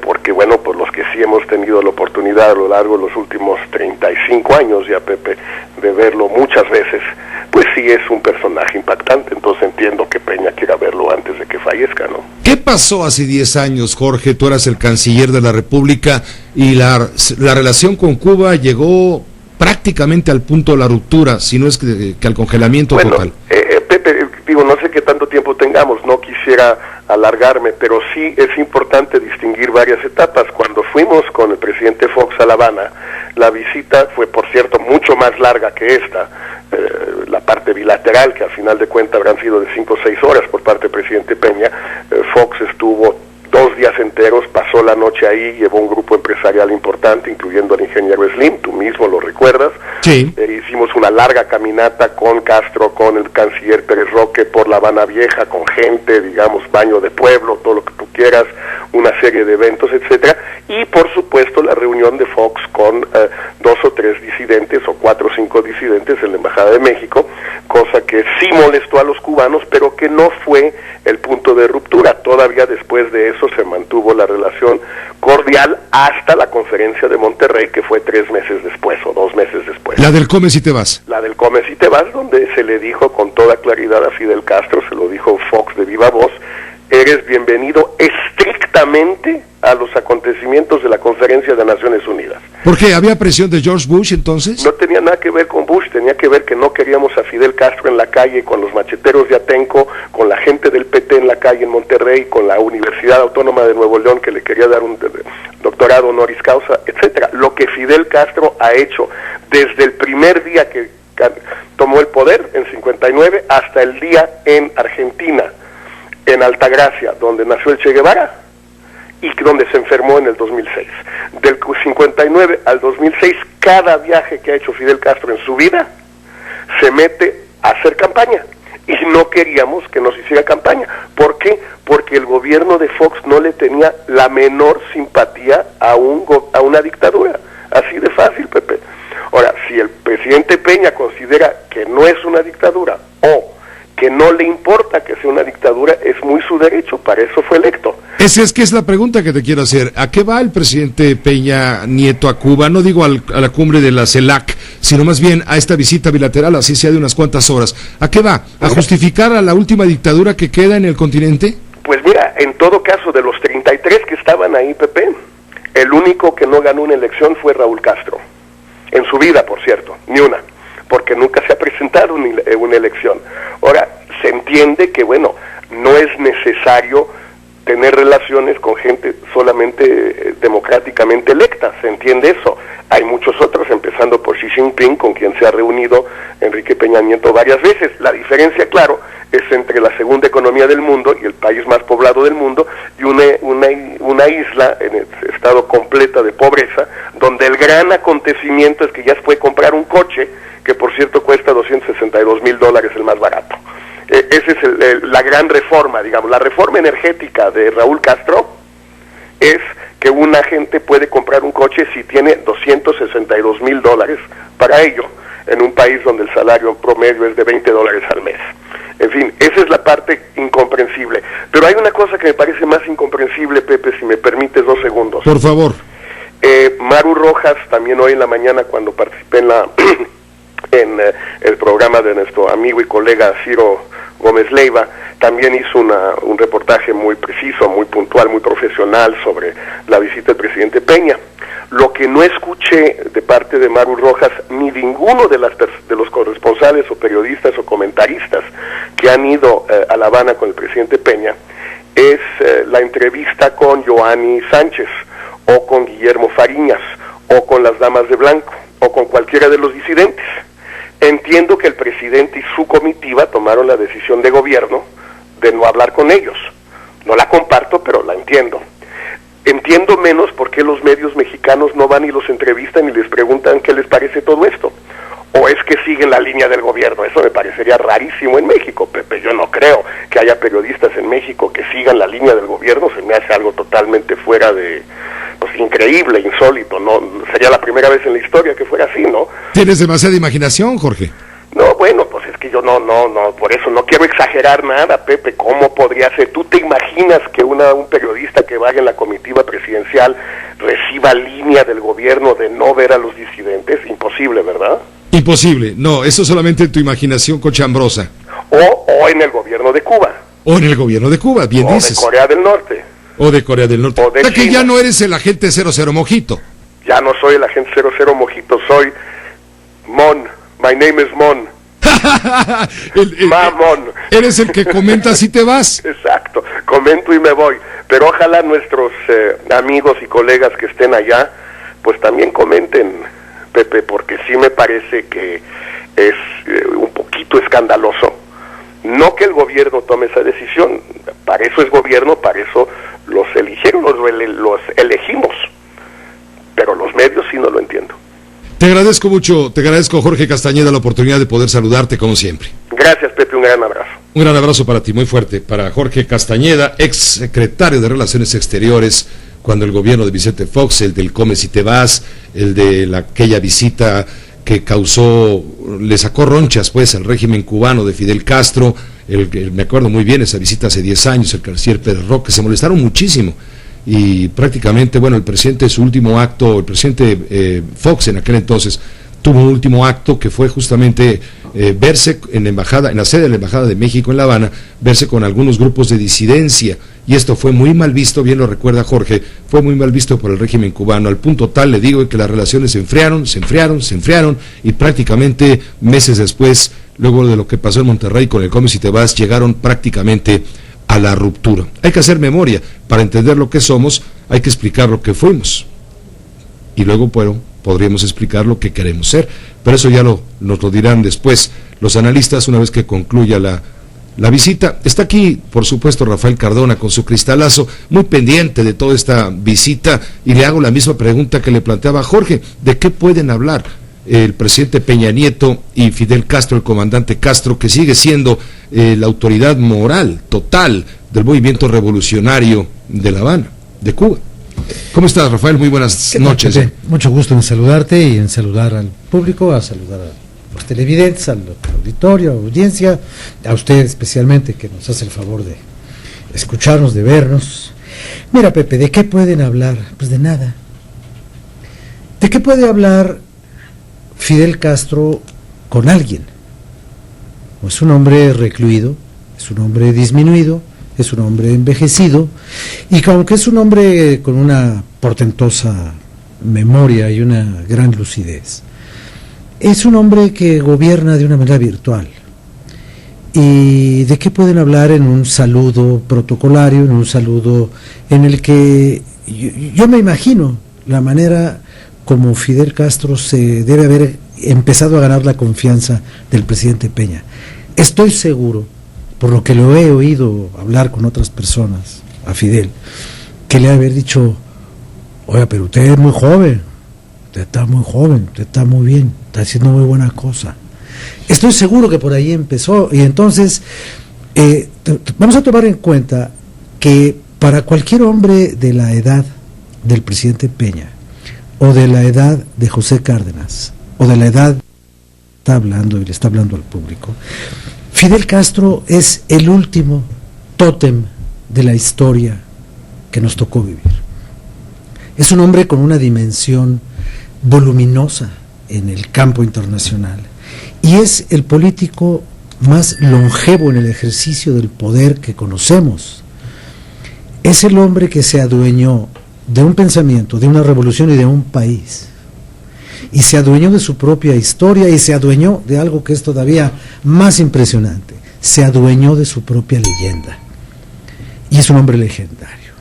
porque bueno, pues los que sí hemos tenido la oportunidad a lo largo de los últimos 35 años ya, Pepe, de verlo muchas veces, pues sí es un personaje impactante. Entonces entiendo que Peña quiera verlo antes de que fallezca, ¿no? ¿Qué pasó hace 10 años, Jorge? Tú eras el canciller de la República y la relación con Cuba llegó prácticamente al punto de la ruptura, si no es que al congelamiento total. Pepe, digo, no sé qué tanto tiempo tengamos, no quisiera alargarme, pero sí es importante distinguir varias etapas. Cuando fuimos con el presidente Fox a La Habana, la visita fue, por cierto, mucho más larga que esta, la parte bilateral, que al final de cuentas habrán sido de 5 o 6 horas por parte del presidente Peña. Fox estuvo 2 días enteros, pasó la noche ahí, llevó un grupo empresarial importante, incluyendo al ingeniero Slim, tú mismo lo recuerdas. Sí. Hicimos una larga caminata con Castro, con el canciller Pérez Roque por La Habana Vieja, con gente, digamos, baño de pueblo, todo lo que tú quieras, una serie de eventos, etcétera, y por supuesto la reunión de Fox con 2 o 3 disidentes o 4 o 5 disidentes en la Embajada de México, cosa que sí molestó a los cubanos, pero que no fue el punto de ruptura. Todavía después de eso se mantuvo la relación cordial hasta la conferencia de Monterrey, que fue 3 meses después o 2 meses después. La del Come si te vas. La del Come si te vas, donde se le dijo con toda claridad a Fidel Castro, se lo dijo Fox de viva voz: eres bienvenido estrictamente a los acontecimientos de la Conferencia de Naciones Unidas. ¿Por qué? ¿Había presión de George Bush entonces? No tenía nada que ver con Bush, tenía que ver que no queríamos a Fidel Castro en la calle con los macheteros de Atenco, con la gente del PT en la calle en Monterrey, con la Universidad Autónoma de Nuevo León que le quería dar un doctorado honoris causa, etcétera. Lo que Fidel Castro ha hecho desde el primer día que tomó el poder, en 59, hasta el día en Argentina, en Altagracia, donde nació el Che Guevara y donde se enfermó en el 2006. Del 59 al 2006, cada viaje que ha hecho Fidel Castro en su vida se mete a hacer campaña. Y no queríamos que nos hiciera campaña. ¿Por qué? Porque el gobierno de Fox no le tenía la menor simpatía a una dictadura. Así de fácil, Pepe. Ahora, si el presidente Peña considera que no es una dictadura o que no le importa que sea una dictadura, es muy su derecho, para eso fue electo. Esa es que es la pregunta que te quiero hacer. ¿A qué va el presidente Peña Nieto a Cuba? No digo a la cumbre de la CELAC, sino más bien a esta visita bilateral, así sea de unas cuantas horas. ¿A qué va? ¿A justificar a la última dictadura que queda en el continente? Pues mira, en todo caso, de los 33 que estaban ahí, Pepe, el único que no ganó una elección fue Raúl Castro. En su vida, por cierto, ni una, porque nunca se ha presentado una elección. Ahora, se entiende que, bueno, no es necesario tener relaciones con gente solamente democráticamente electa, se entiende eso. Hay muchos otros, empezando por Xi Jinping, con quien se ha reunido Enrique Peña Nieto varias veces. La diferencia, claro, es entre la segunda economía del mundo y el país más poblado del mundo y una isla en estado completa de pobreza, donde el gran acontecimiento es que ya se puede comprar un coche, que por cierto cuesta $262,000 el más barato. Esa es la gran reforma, digamos. La reforma energética de Raúl Castro es que una gente puede comprar un coche si tiene $262,000 para ello, en un país donde el salario promedio es de $20 al mes. En fin, esa es la parte incomprensible. Pero hay una cosa que me parece más incomprensible, Pepe, si me permites 2 segundos. Por favor. Maru Rojas, también hoy en la mañana cuando participé en el programa de nuestro amigo y colega Ciro Gómez Leiva, también hizo un reportaje muy preciso, muy puntual, muy profesional sobre la visita del presidente Peña. Lo que no escuché de parte de Maru Rojas, ni ninguno de los corresponsales o periodistas o comentaristas que han ido a La Habana con el presidente Peña, es la entrevista con Joanny Sánchez, o con Guillermo Fariñas, o con las Damas de Blanco, o con cualquiera de los disidentes. Entiendo que el presidente y su comitiva tomaron la decisión de gobierno de no hablar con ellos. No la comparto, pero la entiendo. Entiendo menos por qué los medios mexicanos no van y los entrevistan y les preguntan qué les parece todo esto. O es que siguen la línea del gobierno. Eso me parecería rarísimo en México, Pepe. Yo no creo que haya periodistas en México que sigan la línea del gobierno. Se me hace algo totalmente fuera de... pues increíble, insólito. No sería la primera vez en la historia que fuera así, ¿no? Tienes demasiada imaginación, Jorge. No, bueno, pues es que yo no, por eso no quiero exagerar nada, Pepe. ¿Cómo podría ser? ¿Tú te imaginas que un periodista que vaya en la comitiva presidencial reciba línea del gobierno de no ver a los disidentes? Imposible, ¿verdad? Imposible. No, eso es solamente tu imaginación cochambrosa. O en el gobierno de Cuba. O en el gobierno de Cuba, bien dices. O de Corea del Norte. O de Corea del Norte. O de China. Que ya no eres el agente 00 Mojito. Ya no soy el agente 00 Mojito, soy Mon. My name is Mon. Mamón. Eres el que comenta si te vas. Exacto, comento y me voy. Pero ojalá nuestros amigos y colegas que estén allá, pues también comenten, Pepe, porque sí me parece que es un poquito escandaloso. No que el gobierno tome esa decisión, para eso es gobierno, para eso los eligieron, los elegimos. Pero los medios sí no lo entiendo. Te agradezco mucho, Jorge Castañeda, la oportunidad de poder saludarte como siempre. Gracias, Pepe, un gran abrazo. Un gran abrazo para ti, muy fuerte, para Jorge Castañeda, ex secretario de Relaciones Exteriores, cuando el gobierno de Vicente Fox, el del Come si te vas, el de aquella visita que le sacó ronchas pues al régimen cubano de Fidel Castro, me acuerdo muy bien esa visita hace 10 años, el canciller Pérez Roque, se molestaron muchísimo, y prácticamente, bueno, el presidente, su último acto, el presidente Fox en aquel entonces, tuvo un último acto que fue justamente verse en la sede de la Embajada de México en La Habana, verse con algunos grupos de disidencia, y esto fue muy mal visto, bien lo recuerda Jorge, fue muy mal visto por el régimen cubano, al punto tal, le digo, que las relaciones se enfriaron, y prácticamente meses después, luego de lo que pasó en Monterrey con el Come si te vas, llegaron prácticamente a la ruptura. Hay que hacer memoria, para entender lo que somos, hay que explicar lo que fuimos, y luego, bueno, podríamos explicar lo que queremos ser, pero eso ya nos lo dirán después los analistas una vez que concluya la visita. Está aquí, por supuesto, Rafael Cardona con su cristalazo, muy pendiente de toda esta visita, y le hago la misma pregunta que le planteaba a Jorge: ¿de qué pueden hablar el presidente Peña Nieto y Fidel Castro, el comandante Castro, que sigue siendo la autoridad moral total del movimiento revolucionario de La Habana, de Cuba? ¿Cómo estás, Rafael? Muy buenas noches. Mucho gusto en saludarte y en saludar al público, a saludar a los televidentes, al auditorio, a la audiencia, a usted especialmente, que nos hace el favor de escucharnos, de vernos. Mira, Pepe, ¿de qué pueden hablar? Pues de nada. ¿De qué puede hablar Fidel Castro con alguien? Es un hombre recluido, es un hombre disminuido, es un hombre envejecido, y aunque es un hombre con una portentosa memoria y una gran lucidez, es un hombre que gobierna de una manera virtual. ¿Y de qué pueden hablar en un saludo protocolario, en un saludo en el que yo me imagino la manera como Fidel Castro se debe haber empezado a ganar la confianza del presidente Peña? Estoy seguro, por lo que lo he oído hablar con otras personas, a Fidel, que le ha haber dicho: oiga, pero usted es muy joven, usted está muy joven, usted está muy bien, está haciendo muy buena cosa. Estoy seguro que por ahí empezó, y entonces vamos a tomar en cuenta que para cualquier hombre de la edad del presidente Peña, o de la edad de José Cárdenas, o de la edad está hablando y le está hablando al público, Fidel Castro es el último tótem de la historia que nos tocó vivir. Es un hombre con una dimensión voluminosa en el campo internacional, y es el político más longevo en el ejercicio del poder que conocemos. Es el hombre que se adueñó de un pensamiento, de una revolución y de un país, y se adueñó de su propia historia, y se adueñó de algo que es todavía más impresionante: se adueñó de su propia leyenda, y es un hombre legendario.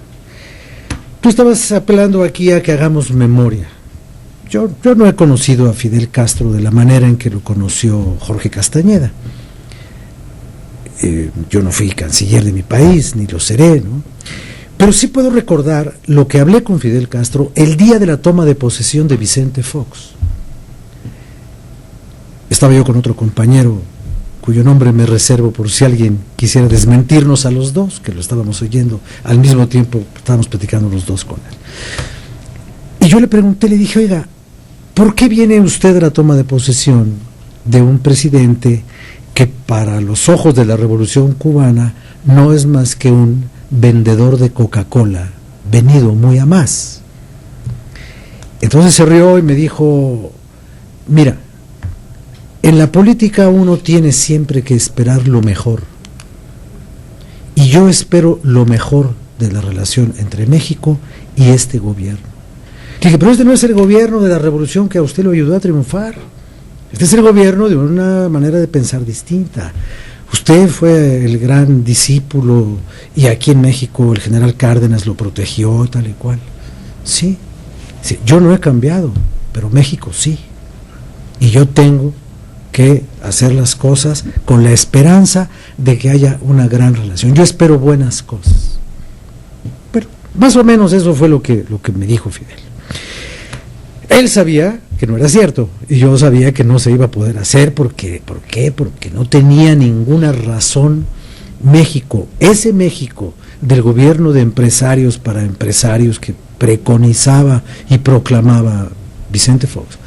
Tú estabas apelando aquí a que hagamos memoria. Yo no he conocido a Fidel Castro de la manera en que lo conoció Jorge Castañeda. Yo no fui canciller de mi país, ni lo seré, ¿no? Pero sí puedo recordar lo que hablé con Fidel Castro el día de la toma de posesión de Vicente Fox. Estaba yo con otro compañero, cuyo nombre me reservo por si alguien quisiera desmentirnos a los dos, que lo estábamos oyendo al mismo tiempo, estábamos platicando los dos con él. Y yo le pregunté, le dije: oiga, ¿por qué viene usted a la toma de posesión de un presidente que para los ojos de la Revolución Cubana no es más que un vendedor de Coca-Cola venido muy a más? Entonces se rió y me dijo: mira, en la política uno tiene siempre que esperar lo mejor, y yo espero lo mejor de la relación entre México y este gobierno. Dije: pero este no es el gobierno de la revolución que a usted lo ayudó a triunfar, este es el gobierno de una manera de pensar distinta. Usted fue el gran discípulo, y aquí en México el general Cárdenas lo protegió, tal y cual. Sí, yo no he cambiado, pero México sí, y yo tengo que hacer las cosas con la esperanza de que haya una gran relación. Yo espero buenas cosas. Pero más o menos eso fue lo que me dijo Fidel. Él sabía que no era cierto, y yo sabía que no se iba a poder hacer. ¿Por qué? Porque no tenía ninguna razón México, ese México del gobierno de empresarios para empresarios que preconizaba y proclamaba Vicente Fox,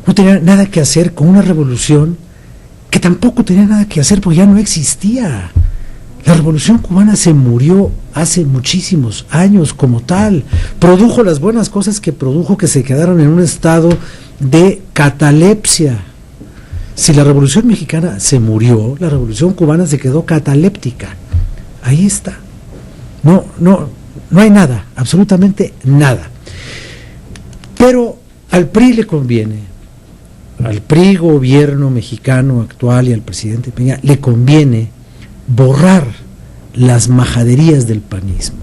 no tenía nada que hacer con una revolución que tampoco tenía nada que hacer porque ya no existía. La revolución cubana se murió hace muchísimos años como tal, produjo las buenas cosas que produjo, que se quedaron en un estado de catalepsia. Si la revolución mexicana se murió, la revolución cubana se quedó cataléptica. Ahí está. No hay nada, absolutamente nada. Pero al PRI le conviene, al PRI gobierno mexicano actual y al presidente Peña le conviene borrar las majaderías del panismo.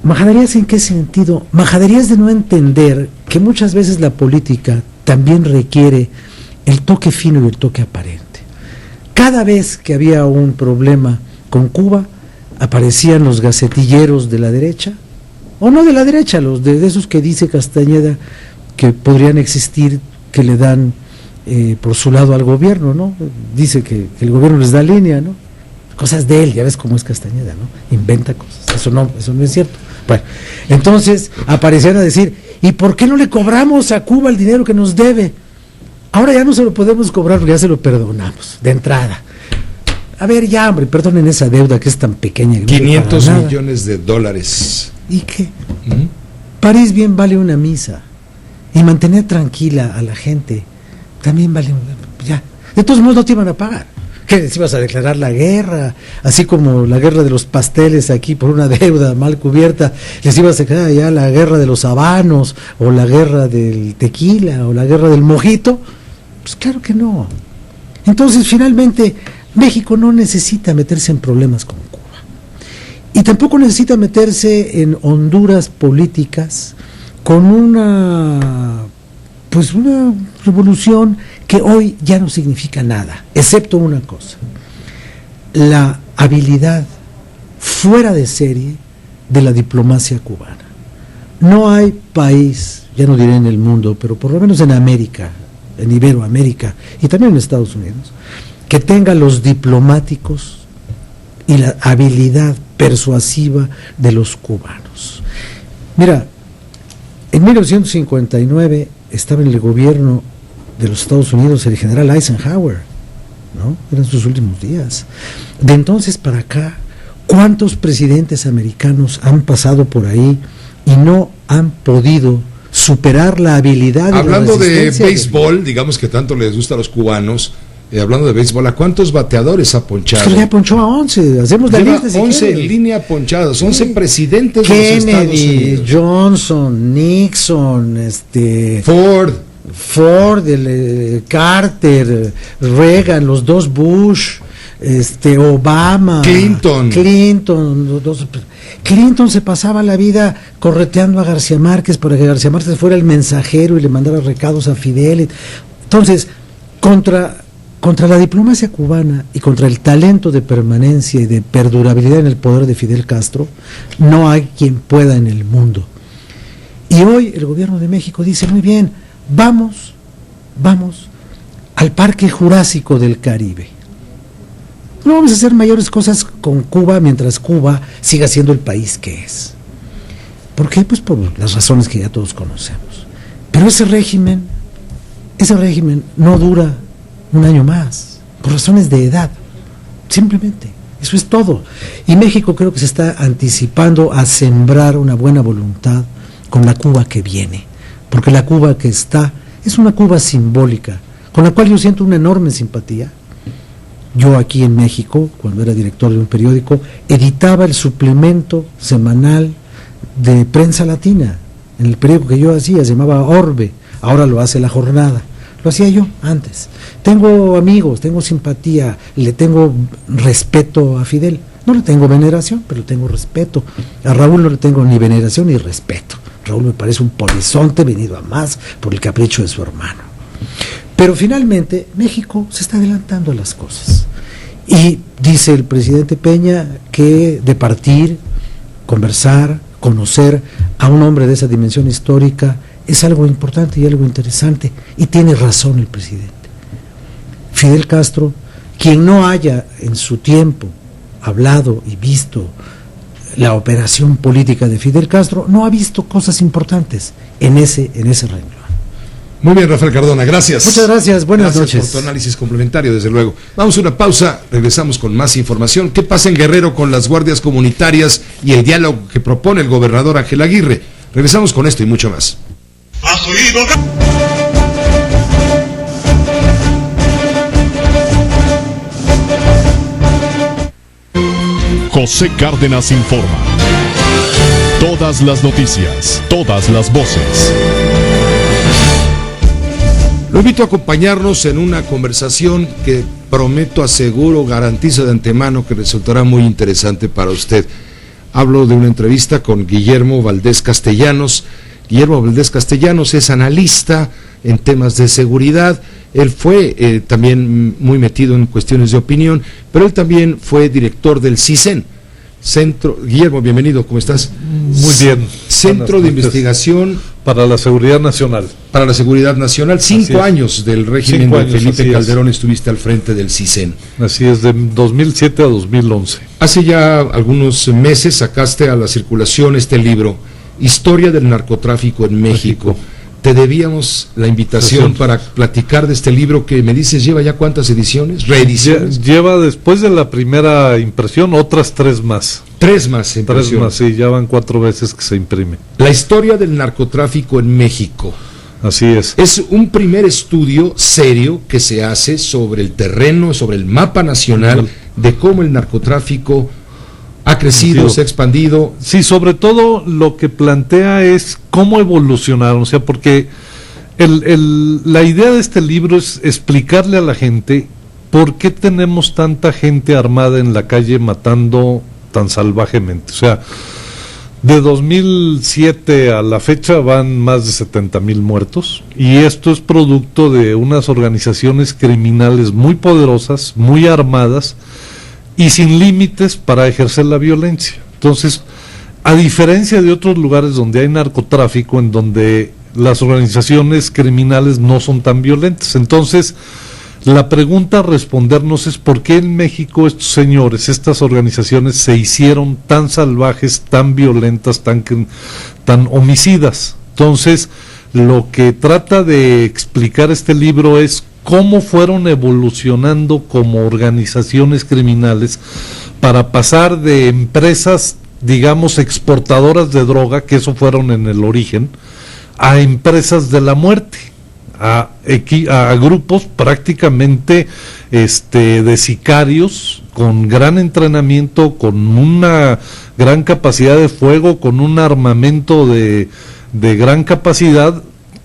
¿Majaderías en qué sentido? Majaderías de no entender que muchas veces la política también requiere el toque fino y el toque aparente. Cada vez que había un problema con Cuba, aparecían los gacetilleros de la derecha, o no de la derecha, los de esos que dice Castañeda que podrían existir, que le dan por su lado al gobierno, ¿no? Dice que el gobierno les da línea, ¿no? Cosas de él, ya ves cómo es Castañeda, ¿no? Inventa cosas, eso no es cierto. Bueno, entonces aparecían a decir, ¿y por qué no le cobramos a Cuba el dinero que nos debe? Ahora ya no se lo podemos cobrar porque ya se lo perdonamos, de entrada. A ver, ya, hombre, perdonen esa deuda que es tan pequeña. 500 millones de dólares. ¿Y qué? París bien vale una misa. Y mantener tranquila a la gente también vale, ya. De todos modos no te iban a pagar. ¿Qué? Les ibas a declarar la guerra, así como la guerra de los pasteles aquí por una deuda mal cubierta, les ibas a declarar ya la guerra de los habanos, o la guerra del tequila, o la guerra del mojito. Pues claro que no. Entonces, finalmente, México no necesita meterse en problemas con Cuba. Y tampoco necesita meterse en honduras políticas con una revolución que hoy ya no significa nada, excepto una cosa: la habilidad fuera de serie de la diplomacia cubana. No hay país, ya no diré en el mundo, pero por lo menos en América, en Iberoamérica y también en Estados Unidos, que tenga los diplomáticos y la habilidad persuasiva de los cubanos. Mira, en 1959 estaba en el gobierno de los Estados Unidos el general Eisenhower, ¿no? Eran sus últimos días. De entonces para acá, ¿cuántos presidentes americanos han pasado por ahí y no han podido superar la habilidad? Hablando de béisbol, digamos que tanto les gusta a los cubanos, hablando de béisbol, ¿a cuántos bateadores ha ponchado? Pues ya ponchó a 11, hacemos la lista. 11 en línea ponchados, 11 presidentes Kennedy, de los Estados Unidos. Johnson, Nixon, Ford, Carter, Reagan, los dos Bush, Obama, Clinton se pasaba la vida correteando a García Márquez para que García Márquez fuera el mensajero y le mandara recados a Fidel. Entonces, contra la diplomacia cubana y contra el talento de permanencia y de perdurabilidad en el poder de Fidel Castro, no hay quien pueda en el mundo. Y hoy el gobierno de México dice, muy bien, vamos al Parque Jurásico del Caribe. No vamos a hacer mayores cosas con Cuba mientras Cuba siga siendo el país que es. ¿Por qué? Pues por las razones que ya todos conocemos. Pero ese régimen no dura un año más, por razones de edad, simplemente, eso es todo. Y México creo que se está anticipando a sembrar una buena voluntad con la Cuba que viene, porque la Cuba que está es una Cuba simbólica, con la cual yo siento una enorme simpatía. Yo aquí en México, cuando era director de un periódico, editaba el suplemento semanal de Prensa Latina, en el periódico que yo hacía, se llamaba Orbe, ahora lo hace La Jornada. Lo hacía yo antes. Tengo amigos, tengo simpatía, le tengo respeto a Fidel. No le tengo veneración, pero le tengo respeto. A Raúl no le tengo ni veneración ni respeto. Raúl me parece un polizonte venido a más por el capricho de su hermano. Pero finalmente México se está adelantando a las cosas. Y dice el presidente Peña que de partir, conversar, conocer a un hombre de esa dimensión histórica es algo importante y algo interesante, y tiene razón el presidente. Fidel Castro, quien no haya en su tiempo hablado y visto la operación política de Fidel Castro, no ha visto cosas importantes en ese renglón. Muy bien, Rafael Cardona, gracias. Muchas gracias, buenas noches. Gracias por tu análisis complementario, desde luego. Vamos a una pausa, regresamos con más información. ¿Qué pasa en Guerrero con las guardias comunitarias y el diálogo que propone el gobernador Ángel Aguirre? Regresamos con esto y mucho más. ¿Has oído? José Cárdenas informa. Todas las noticias, todas las voces. Lo invito a acompañarnos en una conversación que prometo, aseguro, garantizo de antemano que resultará muy interesante para usted. Hablo de una entrevista con Guillermo Valdés Castellanos. Guillermo Valdés Castellanos es analista en temas de seguridad. Él fue también muy metido en cuestiones de opinión, pero él también fue director del CISEN. Guillermo, bienvenido, ¿cómo estás? Muy bien. Centro de Investigación para la Seguridad Nacional. Para la Seguridad Nacional, 5 años del régimen de Felipe Calderón estuviste al frente del CISEN. Así es, de 2007 a 2011. Hace ya algunos meses sacaste a la circulación este libro, Historia del Narcotráfico en México. Te debíamos la invitación para platicar de este libro que me dices lleva ya ¿cuántas ediciones? ¿Reediciones? Lleva, después de la primera impresión, otras 3 más. 3 más impresiones. 3 más, sí, ya van 4 veces que se imprime. La historia del narcotráfico en México. Así es. Es un primer estudio serio que se hace sobre el terreno, sobre el mapa nacional, de cómo el narcotráfico ha crecido, se ha expandido. Sí, sobre todo lo que plantea es cómo evolucionaron, o sea, porque la idea de este libro es explicarle a la gente por qué tenemos tanta gente armada en la calle matando tan salvajemente. O sea, de 2007 a la fecha van más de 70,000 muertos, y esto es producto de unas organizaciones criminales muy poderosas, muy armadas y sin límites para ejercer la violencia. Entonces, a diferencia de otros lugares donde hay narcotráfico, en donde las organizaciones criminales no son tan violentas, entonces la pregunta a respondernos es por qué en México estos señores, estas organizaciones se hicieron tan salvajes, tan violentas, tan homicidas. Entonces, lo que trata de explicar este libro es cómo fueron evolucionando como organizaciones criminales para pasar de empresas, digamos, exportadoras de droga, que eso fueron en el origen, a empresas de la muerte, a grupos prácticamente de sicarios con gran entrenamiento, con una gran capacidad de fuego, con un armamento de gran capacidad,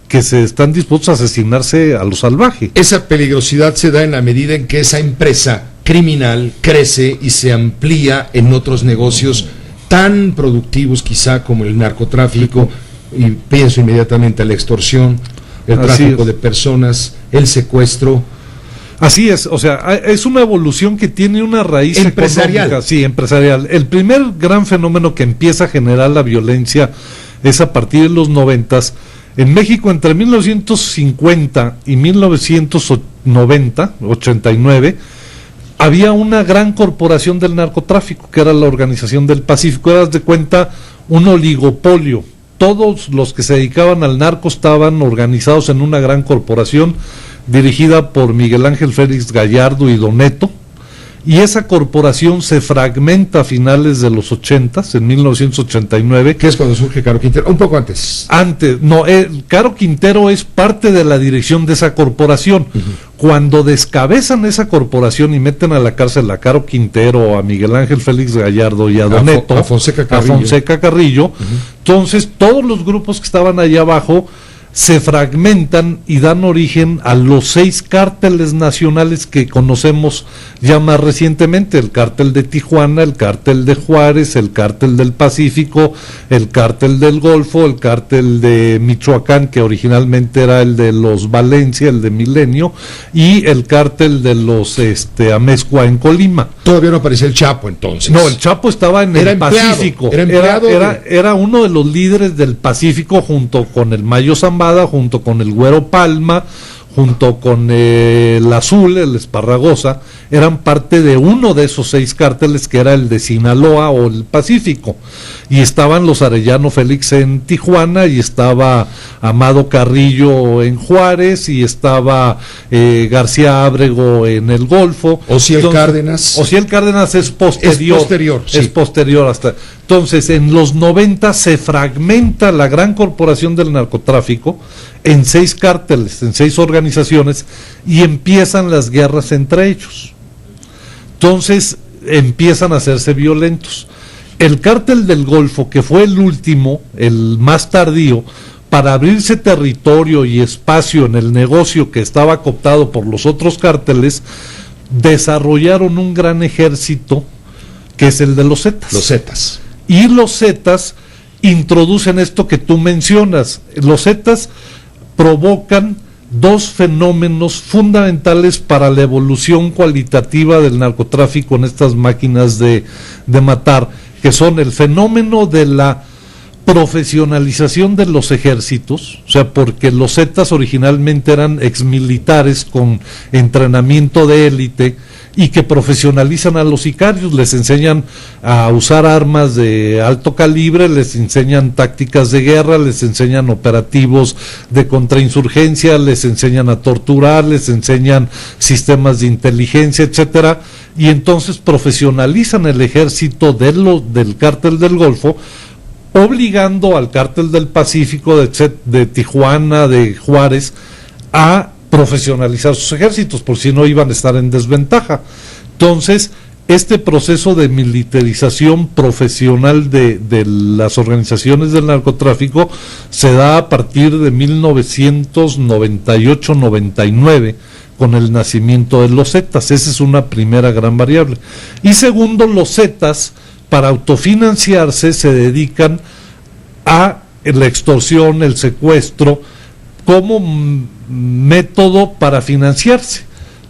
que se están dispuestos a asesinarse a lo salvaje. Esa peligrosidad se da en la medida en que esa empresa criminal crece y se amplía en otros negocios tan productivos quizá como el narcotráfico, y pienso inmediatamente a la extorsión, el tráfico de personas, el secuestro. Así es, o sea, es una evolución que tiene una raíz empresarial. Económica, sí, empresarial. El primer gran fenómeno que empieza a generar la violencia es a partir de los 90s. En México, entre 1950 y 1989, había una gran corporación del narcotráfico, que era la Organización del Pacífico. Eras de cuenta un oligopolio. Todos los que se dedicaban al narco estaban organizados en una gran corporación dirigida por Miguel Ángel Félix Gallardo y Doneto. Y esa corporación se fragmenta a finales de los 80s, en 1989. ¿Qué es cuando surge Caro Quintero? Un poco antes. Caro Quintero es parte de la dirección de esa corporación. Cuando descabezan esa corporación y meten a la cárcel a Caro Quintero, a Miguel Ángel Félix Gallardo y a Doneto, a Fonseca Carrillo, entonces todos los grupos que estaban allá abajo se fragmentan y dan origen a los 6 cárteles nacionales que conocemos ya más recientemente: el cártel de Tijuana, el cártel de Juárez, el cártel del Pacífico, el cártel del Golfo, el cártel de Michoacán, que originalmente era el de los Valencia, el de Milenio, y el cártel de los Amezcua en Colima. Todavía no aparecía el Chapo entonces. No, el Chapo estaba en el Pacífico. Era uno de los líderes del Pacífico, junto con el Mayo Zambada, junto con el Güero Palma, junto con el Azul, el Esparragosa, eran parte de uno de esos 6 cárteles, que era el de Sinaloa o el Pacífico, y estaban los Arellano Félix en Tijuana, y estaba Amado Carrillo en Juárez, y estaba García Ábrego en el Golfo. Ociel Cárdenas es posterior. Es posterior hasta. Entonces, en los 90 se fragmenta la gran corporación del narcotráfico en 6 cárteles, en 6 organizaciones, y empiezan las guerras entre ellos. Entonces empiezan a hacerse violentos. El cártel del Golfo, que fue el último, el más tardío, para abrirse territorio y espacio en el negocio que estaba cooptado por los otros cárteles, desarrollaron un gran ejército, que es el de los Zetas. Los Zetas. Y los Zetas introducen esto que tú mencionas. Los Zetas provocan 2 fenómenos fundamentales para la evolución cualitativa del narcotráfico en estas máquinas de matar, que son el fenómeno de la profesionalización de los ejércitos, o sea, porque los Zetas originalmente eran exmilitares con entrenamiento de élite, y que profesionalizan a los sicarios, les enseñan a usar armas de alto calibre, les enseñan tácticas de guerra, les enseñan operativos de contrainsurgencia, les enseñan a torturar, les enseñan sistemas de inteligencia, etcétera, y entonces profesionalizan el ejército del cártel del Golfo, obligando al cártel del Pacífico, de Tijuana, de Juárez, a profesionalizar sus ejércitos, por si no iban a estar en desventaja. Entonces, este proceso de militarización profesional de las organizaciones del narcotráfico se da a partir de 1998-99, con el nacimiento de los Zetas. Esa es una primera gran variable. Y segundo, los Zetas, para autofinanciarse, se dedican a la extorsión, el secuestro, como método para financiarse.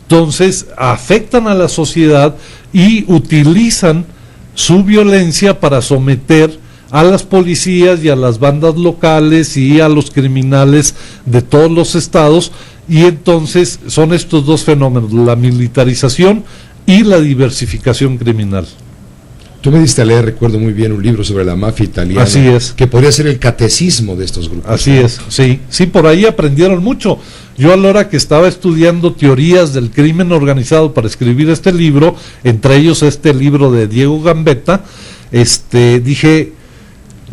Entonces afectan a la sociedad y utilizan su violencia para someter a las policías y a las bandas locales y a los criminales de todos los estados, y entonces son estos 2 fenómenos, la militarización y la diversificación criminal. Tú me diste a leer, recuerdo muy bien, un libro sobre la mafia italiana. Así es. Que podría ser el catecismo de estos grupos. Así es, sí, por ahí aprendieron mucho. Yo, a la hora que estaba estudiando teorías del crimen organizado para escribir este libro, entre ellos este libro de Diego Gambetta, dije,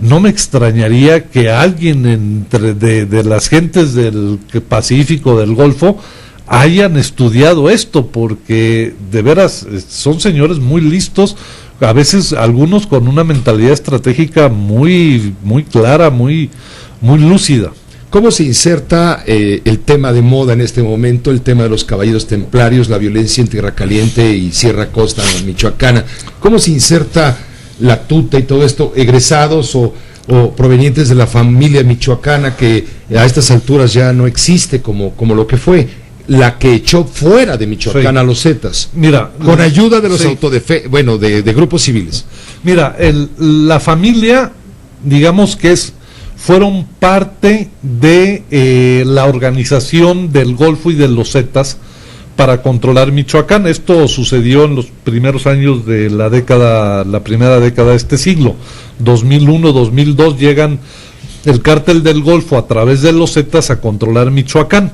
no me extrañaría que alguien de las gentes del Pacífico, del Golfo, hayan estudiado esto, porque de veras son señores muy listos, a veces algunos con una mentalidad estratégica muy clara, muy lúcida. ¿Cómo se inserta el tema de moda en este momento, el tema de los caballeros templarios, la violencia en Tierra Caliente y Sierra Costa michoacana? ¿Cómo se inserta la tuta y todo esto, egresados o provenientes de la familia michoacana, que a estas alturas ya no existe como lo que fue, la que echó fuera de Michoacán a los Zetas? Mira, con ayuda de los de grupos civiles. Mira, la familia, digamos que fueron parte de la organización del Golfo y de los Zetas para controlar Michoacán. Esto sucedió en los primeros años de la primera década de este siglo. 2001, 2002 llegan el cártel del Golfo a través de los Zetas a controlar Michoacán,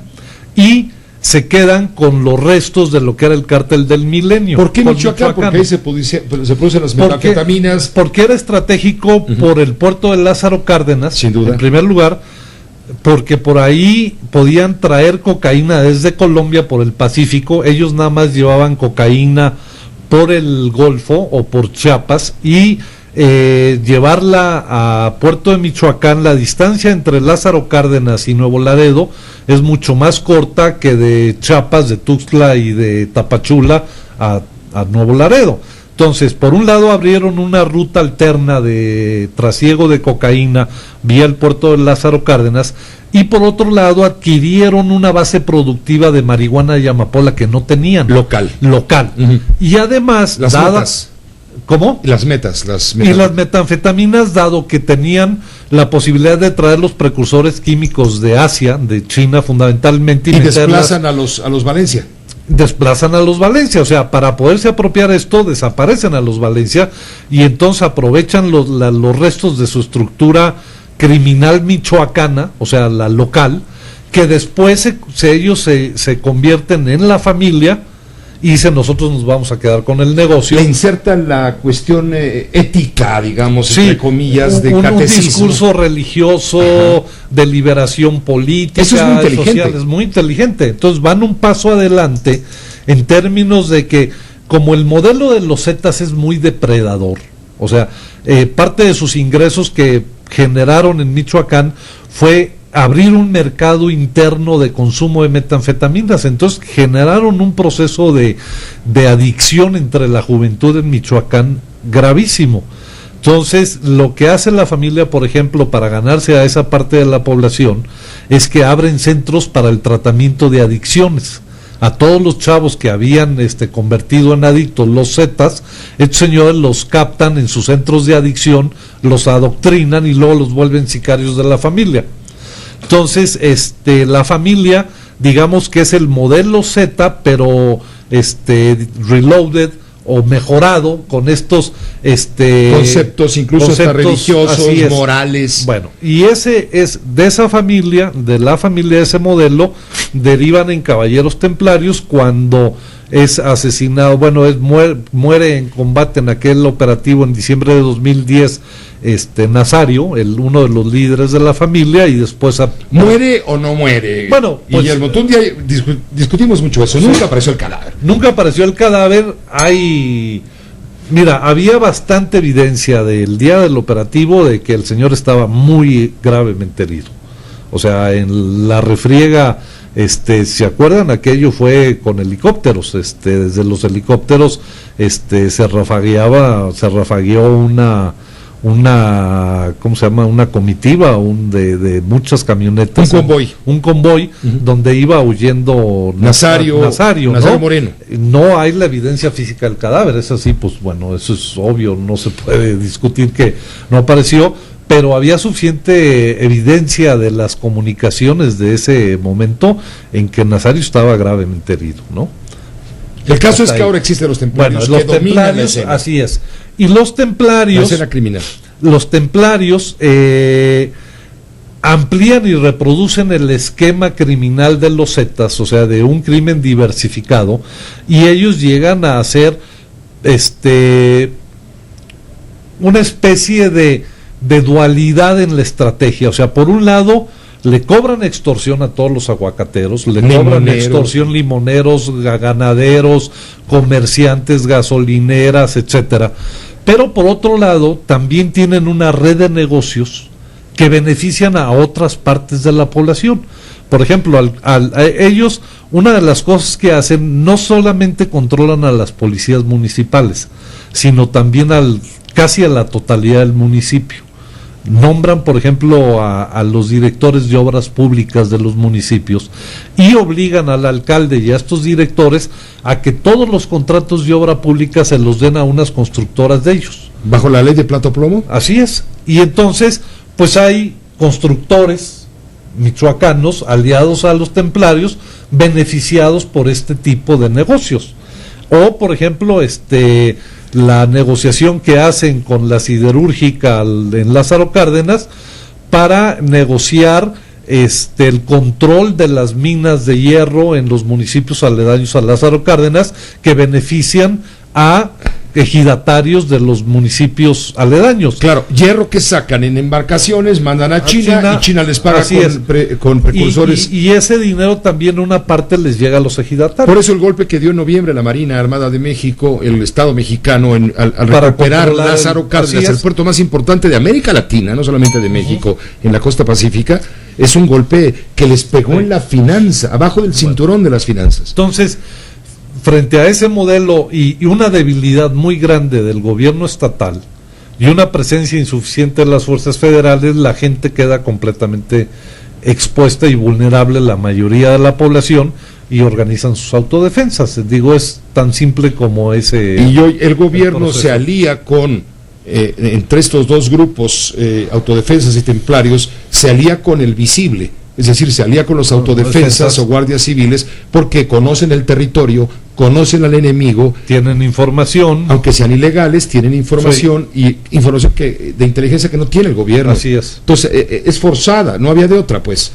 y se quedan con los restos de lo que era el cártel del Milenio. ¿Por qué Michoacán? Porque ahí se producen las metanfetaminas. Porque era estratégico por el puerto de Lázaro Cárdenas, sin duda. En primer lugar, porque por ahí podían traer cocaína desde Colombia por el Pacífico. Ellos nada más llevaban cocaína por el Golfo o por Chiapas, y llevarla a Puerto de Michoacán, la distancia entre Lázaro Cárdenas y Nuevo Laredo es mucho más corta que de Chiapas, de Tuxtla y de Tapachula a Nuevo Laredo. Entonces, por un lado abrieron una ruta alterna de trasiego de cocaína vía el puerto de Lázaro Cárdenas, y por otro lado adquirieron una base productiva de marihuana y amapola que no tenían. Local. Y además, metas. ¿Cómo? Las metas. Y las metanfetaminas, dado que tenían la posibilidad de traer los precursores químicos de Asia, de China fundamentalmente, y desplazan a los Valencia. Desplazan a los Valencia, o sea, para poderse apropiar esto, desaparecen a los Valencia y entonces aprovechan los restos de su estructura criminal michoacana, o sea, la local, que después ellos se convierten en la familia y dicen, nosotros nos vamos a quedar con el negocio. Le insertan la cuestión ética, digamos, sí, entre comillas, de catecismo. Un discurso religioso, ajá, de liberación política. Eso es muy inteligente. Social, es muy inteligente. Entonces van un paso adelante en términos de que, como el modelo de los Zetas es muy depredador, o sea, parte de sus ingresos que generaron en Michoacán fue abrir un mercado interno de consumo de metanfetaminas. Entonces generaron un proceso de adicción entre la juventud en Michoacán gravísimo. Entonces lo que hace la familia, por ejemplo, para ganarse a esa parte de la población, es que abren centros para el tratamiento de adicciones. A todos los chavos que habían convertido en adictos, los Zetas, estos señores los captan en sus centros de adicción, los adoctrinan y luego los vuelven sicarios de la familia. Entonces, la familia, digamos que es el modelo Z, pero reloaded o mejorado con estos conceptos, incluso hasta religiosos, morales. Bueno, y ese es de esa familia, de la familia de ese modelo, derivan en Caballeros Templarios cuando es asesinado, muere en combate en aquel operativo en diciembre de 2010, Nazario, uno de los líderes de la familia, y después ¿muere o no muere? Bueno, pues, Guillermo, tú un día discutimos mucho eso, nunca apareció el cadáver. Nunca apareció el cadáver, había bastante evidencia del día del operativo de que el señor estaba muy gravemente herido. O sea, en la refriega, ¿se acuerdan? Aquello fue con helicópteros, desde los helicópteros, se rafagueó una ¿cómo se llama? Una comitiva, de muchas camionetas. Un convoy, donde iba huyendo Nazario, ¿no? Moreno. No hay la evidencia física del cadáver, es así, pues bueno, eso es obvio, no se puede discutir que no apareció, pero había suficiente evidencia de las comunicaciones de ese momento en que Nazario estaba gravemente herido, ¿no? El caso es que ahora existen los templarios, los templarios, así es. Y los templarios, la escena criminal. Los templarios amplían y reproducen el esquema criminal de los Zetas, o sea, de un crimen diversificado, y ellos llegan a hacer una especie de dualidad en la estrategia. O sea, por un lado le cobran extorsión a todos los aguacateros, cobran extorsión limoneros, ganaderos, comerciantes, gasolineras, etcétera. Pero por otro lado también tienen una red de negocios que benefician a otras partes de la población. Por ejemplo, a ellos, una de las cosas que hacen, no solamente controlan a las policías municipales, sino también casi a la totalidad del municipio. Nombran, por ejemplo, a los directores de obras públicas de los municipios y obligan al alcalde y a estos directores a que todos los contratos de obra pública se los den a unas constructoras de ellos. ¿Bajo la ley de plato plomo? Así es. Y entonces, pues hay constructores michoacanos aliados a los templarios, beneficiados por este tipo de negocios. O, por ejemplo, la negociación que hacen con la siderúrgica en Lázaro Cárdenas para negociar el control de las minas de hierro en los municipios aledaños a Lázaro Cárdenas, que benefician a ejidatarios de los municipios aledaños. Claro, hierro que sacan en embarcaciones, mandan a China y China les paga con precursores. Y ese dinero también una parte les llega a los ejidatarios. Por eso el golpe que dio en noviembre la Marina Armada de México, el Estado mexicano, al recuperar Lázaro Cárdenas, el puerto más importante de América Latina, no solamente de México, en la costa pacífica, es un golpe que les pegó en la finanza, abajo del cinturón de las finanzas. Entonces, frente a ese modelo y una debilidad muy grande del gobierno estatal y una presencia insuficiente de las fuerzas federales, la gente queda completamente expuesta y vulnerable, la mayoría de la población, y organizan sus autodefensas. Digo, es tan simple como ese. Y hoy el gobierno se alía con entre estos dos grupos, autodefensas y templarios, se alía con el visible, es decir, se alía con los autodefensas o guardias civiles porque conocen el territorio, conocen al enemigo, tienen información, aunque sean ilegales, tienen información, y información de inteligencia que no tiene el gobierno. Así es. Entonces, es forzada, no había de otra, pues.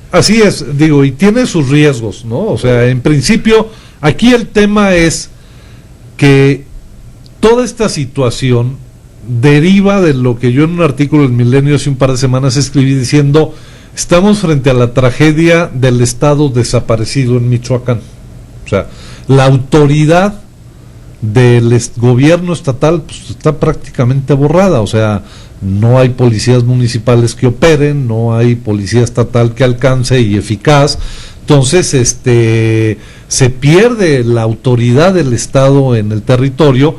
Así es, digo, y tiene sus riesgos, ¿no? O sea, en principio, aquí el tema es que toda esta situación deriva de lo que yo en un artículo del Milenio hace un par de semanas escribí diciendo: estamos frente a la tragedia del Estado desaparecido en Michoacán. O sea, la autoridad del gobierno estatal pues, está prácticamente borrada. O sea, no hay policías municipales que operen, no hay policía estatal que alcance y eficaz. Entonces, se pierde la autoridad del Estado en el territorio,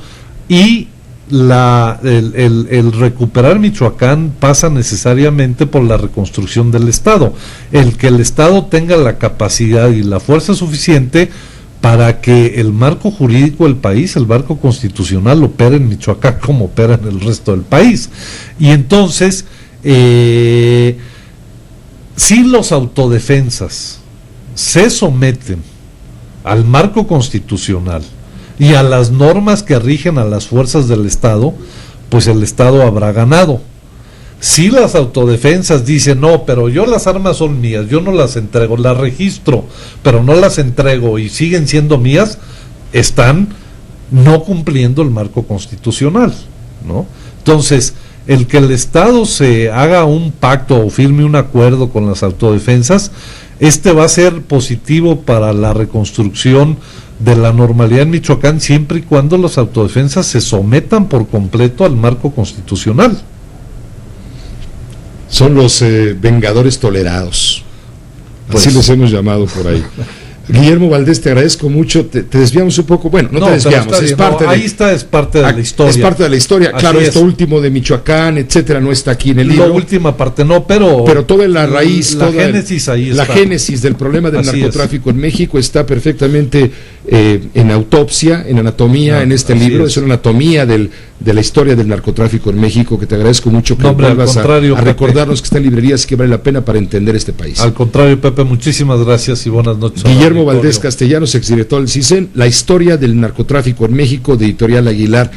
y el recuperar Michoacán pasa necesariamente por la reconstrucción del Estado, el que el Estado tenga la capacidad y la fuerza suficiente para que el marco jurídico del país, el marco constitucional, opere en Michoacán como opera en el resto del país. Y entonces, si los autodefensas se someten al marco constitucional y a las normas que rigen a las fuerzas del Estado, pues el Estado habrá ganado. Si las autodefensas dicen: no, pero yo las armas son mías, yo no las entrego, las registro, pero no las entrego y siguen siendo mías, están no cumpliendo el marco constitucional, ¿no? Entonces, el que el Estado se haga un pacto o firme un acuerdo con las autodefensas, va a ser positivo para la reconstrucción de la normalidad en Michoacán, siempre y cuando las autodefensas se sometan por completo al marco constitucional. Son los vengadores tolerados, pues, así los hemos llamado por ahí. Guillermo Valdés, te agradezco mucho. Te desviamos un poco. Bueno, no te desviamos, es parte es parte de la historia. Es parte de la historia. Así claro, esto último de Michoacán, etcétera, no está aquí en el libro. La última parte no, pero toda la raíz, la génesis ahí está. La génesis del problema del narcotráfico en México está perfectamente en autopsia, en anatomía, en este libro. Es una anatomía de la historia del narcotráfico en México, que te agradezco mucho que vuelvas a recordarnos que está en librerías, que vale la pena para entender este país. Al contrario, Pepe, muchísimas gracias y buenas noches. Guillermo Valdés Castellanos, exdirector del CISEN, La historia del narcotráfico en México, de Editorial Aguilar.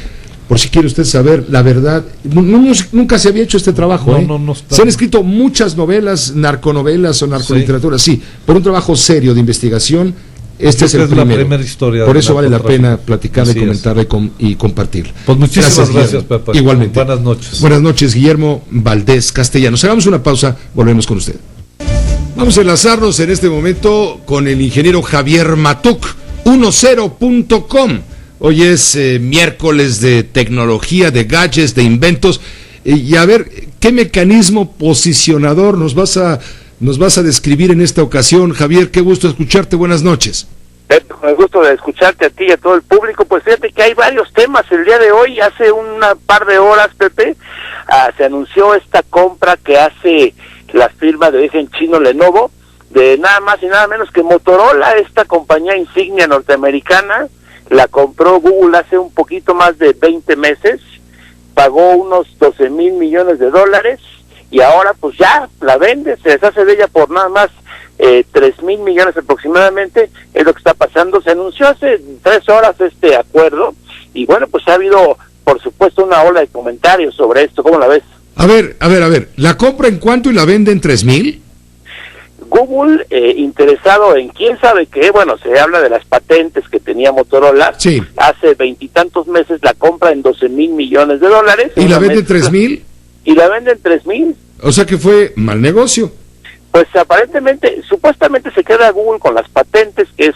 Por si quiere usted saber la verdad, nunca se había hecho este trabajo. Se han escrito muchas novelas, narconovelas o narcoliteratura, sí, por un trabajo serio de investigación. Este es el primero. La primera historia. Por eso vale la pena platicarla y comentarla y compartirla. Pues muchísimas gracias, Pepe. Igualmente. Buenas noches. Buenas noches, Guillermo Valdés Castellanos. Hagamos una pausa, volvemos con usted. Vamos a enlazarnos en este momento con el ingeniero Javier Matuk, 10.com. Hoy es miércoles de tecnología, de gadgets, de inventos. Y a ver, ¿qué mecanismo posicionador nos vas a describir en esta ocasión? Javier, qué gusto escucharte, buenas noches. Con el gusto de escucharte a ti y a todo el público. Pues fíjate que hay varios temas el día de hoy. Hace una par de horas, Pepe, se anunció esta compra que hace la firma de origen chino Lenovo, de nada más y nada menos que Motorola, esta compañía insignia norteamericana. La compró Google hace un poquito más de 20 meses, pagó unos $12,000 millones, y ahora pues ya la vende, se deshace de ella por nada más 3,000 millones aproximadamente. Es lo que está pasando. Se anunció hace 3 horas este acuerdo, y bueno, pues ha habido por supuesto una ola de comentarios sobre esto. ¿Cómo la ves? A ver, ¿la compra en cuánto y la vende en 3,000? Google, interesado en quién sabe qué, bueno, se habla de las patentes que tenía Motorola. Sí. Hace 20 y tantos meses la compra en $12,000 millones. ¿Y la vende en 3,000? Y la vende en 3,000. O sea que fue mal negocio. Pues aparentemente, supuestamente se queda Google con las patentes, que es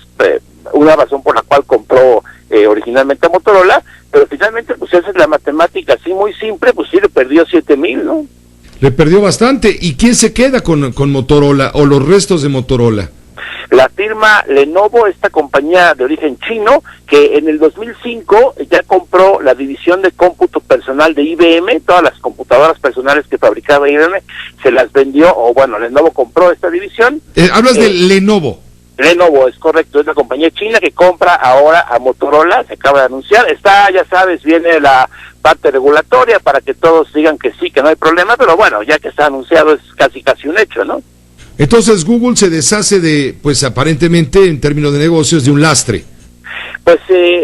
una razón por la cual compró originalmente a Motorola, pero finalmente pues esa es la matemática así muy simple, pues sí le perdió 7,000, ¿no? Le perdió bastante. ¿Y quién se queda con Motorola o los restos de Motorola? La firma Lenovo, esta compañía de origen chino, que en el 2005 ya compró la división de cómputo personal de IBM, todas las computadoras personales que fabricaba IBM, se las vendió, o bueno, Lenovo compró esta división. Hablas de Lenovo. Lenovo, es correcto, es la compañía china que compra ahora a Motorola, se acaba de anunciar. Está, ya sabes, viene la parte regulatoria para que todos digan que sí, que no hay problema, pero bueno, ya que está anunciado es casi un hecho, ¿no? Entonces Google se deshace de, pues aparentemente en términos de negocios, de un lastre. Pues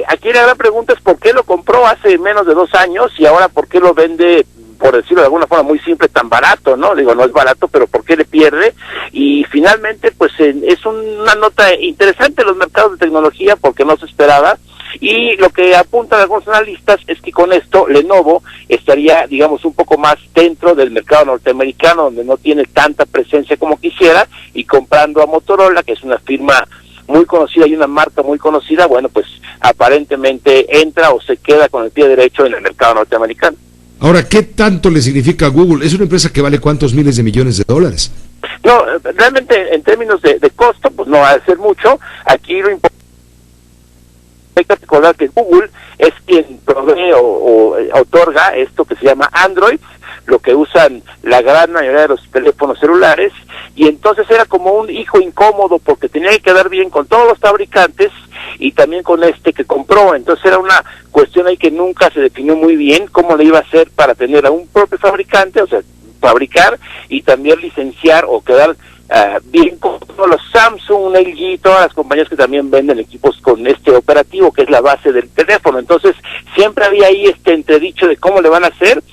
aquí la gran pregunta es por qué lo compró hace menos de 2 años y ahora por qué lo vende, por decirlo de alguna forma muy simple, tan barato, ¿no? Digo, no es barato, pero ¿por qué le pierde? Y finalmente, pues es una nota interesante en los mercados de tecnología porque no se esperaba. Y lo que apuntan algunos analistas es que con esto Lenovo estaría, digamos, un poco más dentro del mercado norteamericano, donde no tiene tanta presencia como quisiera, y comprando a Motorola, que es una firma muy conocida y una marca muy conocida, bueno, pues aparentemente entra o se queda con el pie derecho en el mercado norteamericano. Ahora, ¿qué tanto le significa a Google? Es una empresa que vale ¿cuántos miles de millones de dólares? No, realmente en términos de costo, pues no va a ser mucho. Aquí lo importante hay que recordar que Google es quien provee o otorga esto que se llama Android, lo que usan la gran mayoría de los teléfonos celulares, y entonces era como un hijo incómodo porque tenía que quedar bien con todos los fabricantes y también con este que compró. Entonces era una cuestión ahí que nunca se definió muy bien cómo le iba a hacer para tener a un propio fabricante, o sea, fabricar y también licenciar o quedar bien con todos los Samsung, LG, todas las compañías que también venden equipos con este operativo que es la base del teléfono. Entonces siempre había ahí este entredicho de cómo le van a hacer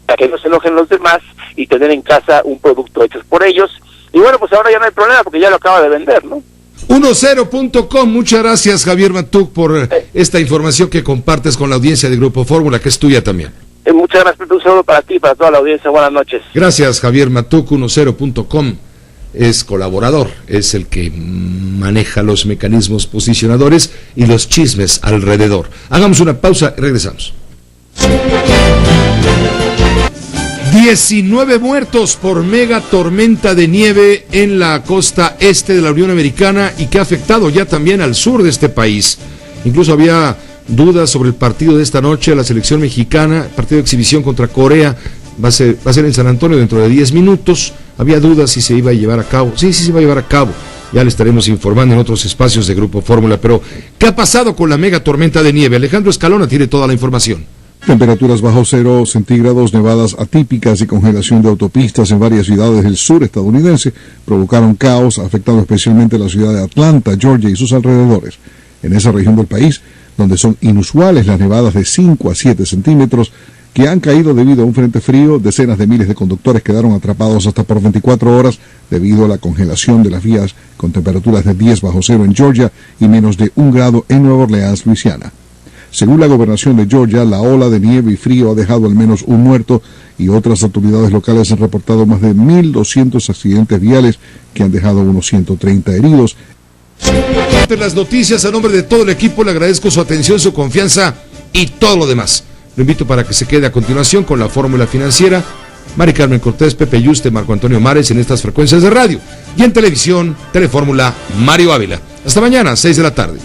para que no se enojen los demás y tener en casa un producto hecho por ellos. Y bueno, pues ahora ya no hay problema porque ya lo acaba de vender, ¿no? 10.com, muchas gracias Javier Matuk por esta información que compartes con la audiencia de Grupo Fórmula, que es tuya también. Muchas gracias, un saludo para ti y para toda la audiencia, buenas noches. Gracias Javier Matuk. 10.com es colaborador, es el que maneja los mecanismos posicionadores y los chismes alrededor. Hagamos una pausa y regresamos. 19 muertos por mega tormenta de nieve en la costa este de la Unión Americana y que ha afectado ya también al sur de este país. Incluso había dudas sobre el partido de esta noche, la selección mexicana, partido de exhibición contra Corea, va a ser en San Antonio dentro de 10 minutos. Había dudas si se iba a llevar a cabo. Sí, se va a llevar a cabo. Ya le estaremos informando en otros espacios de Grupo Fórmula. Pero, ¿qué ha pasado con la mega tormenta de nieve? Alejandro Escalona tiene toda la información. Temperaturas bajo 0 centígrados, nevadas atípicas y congelación de autopistas en varias ciudades del sur estadounidense provocaron caos, afectando especialmente la ciudad de Atlanta, Georgia y sus alrededores. En esa región del país, donde son inusuales las nevadas de 5 a 7 centímetros que han caído debido a un frente frío, decenas de miles de conductores quedaron atrapados hasta por 24 horas debido a la congelación de las vías con temperaturas de 10 bajo cero en Georgia y menos de 1 grado en Nueva Orleans, Luisiana. Según la gobernación de Georgia, la ola de nieve y frío ha dejado al menos un muerto y otras autoridades locales han reportado más de 1.200 accidentes viales que han dejado unos 130 heridos. Las noticias, a nombre de todo el equipo, le agradezco su atención, su confianza y todo lo demás. Lo invito para que se quede a continuación con la fórmula financiera. Mari Carmen Cortés, Pepe Yuste, Marco Antonio Mares en estas frecuencias de radio. Y en televisión, Telefórmula, Mario Ávila. Hasta mañana, 6 de la tarde.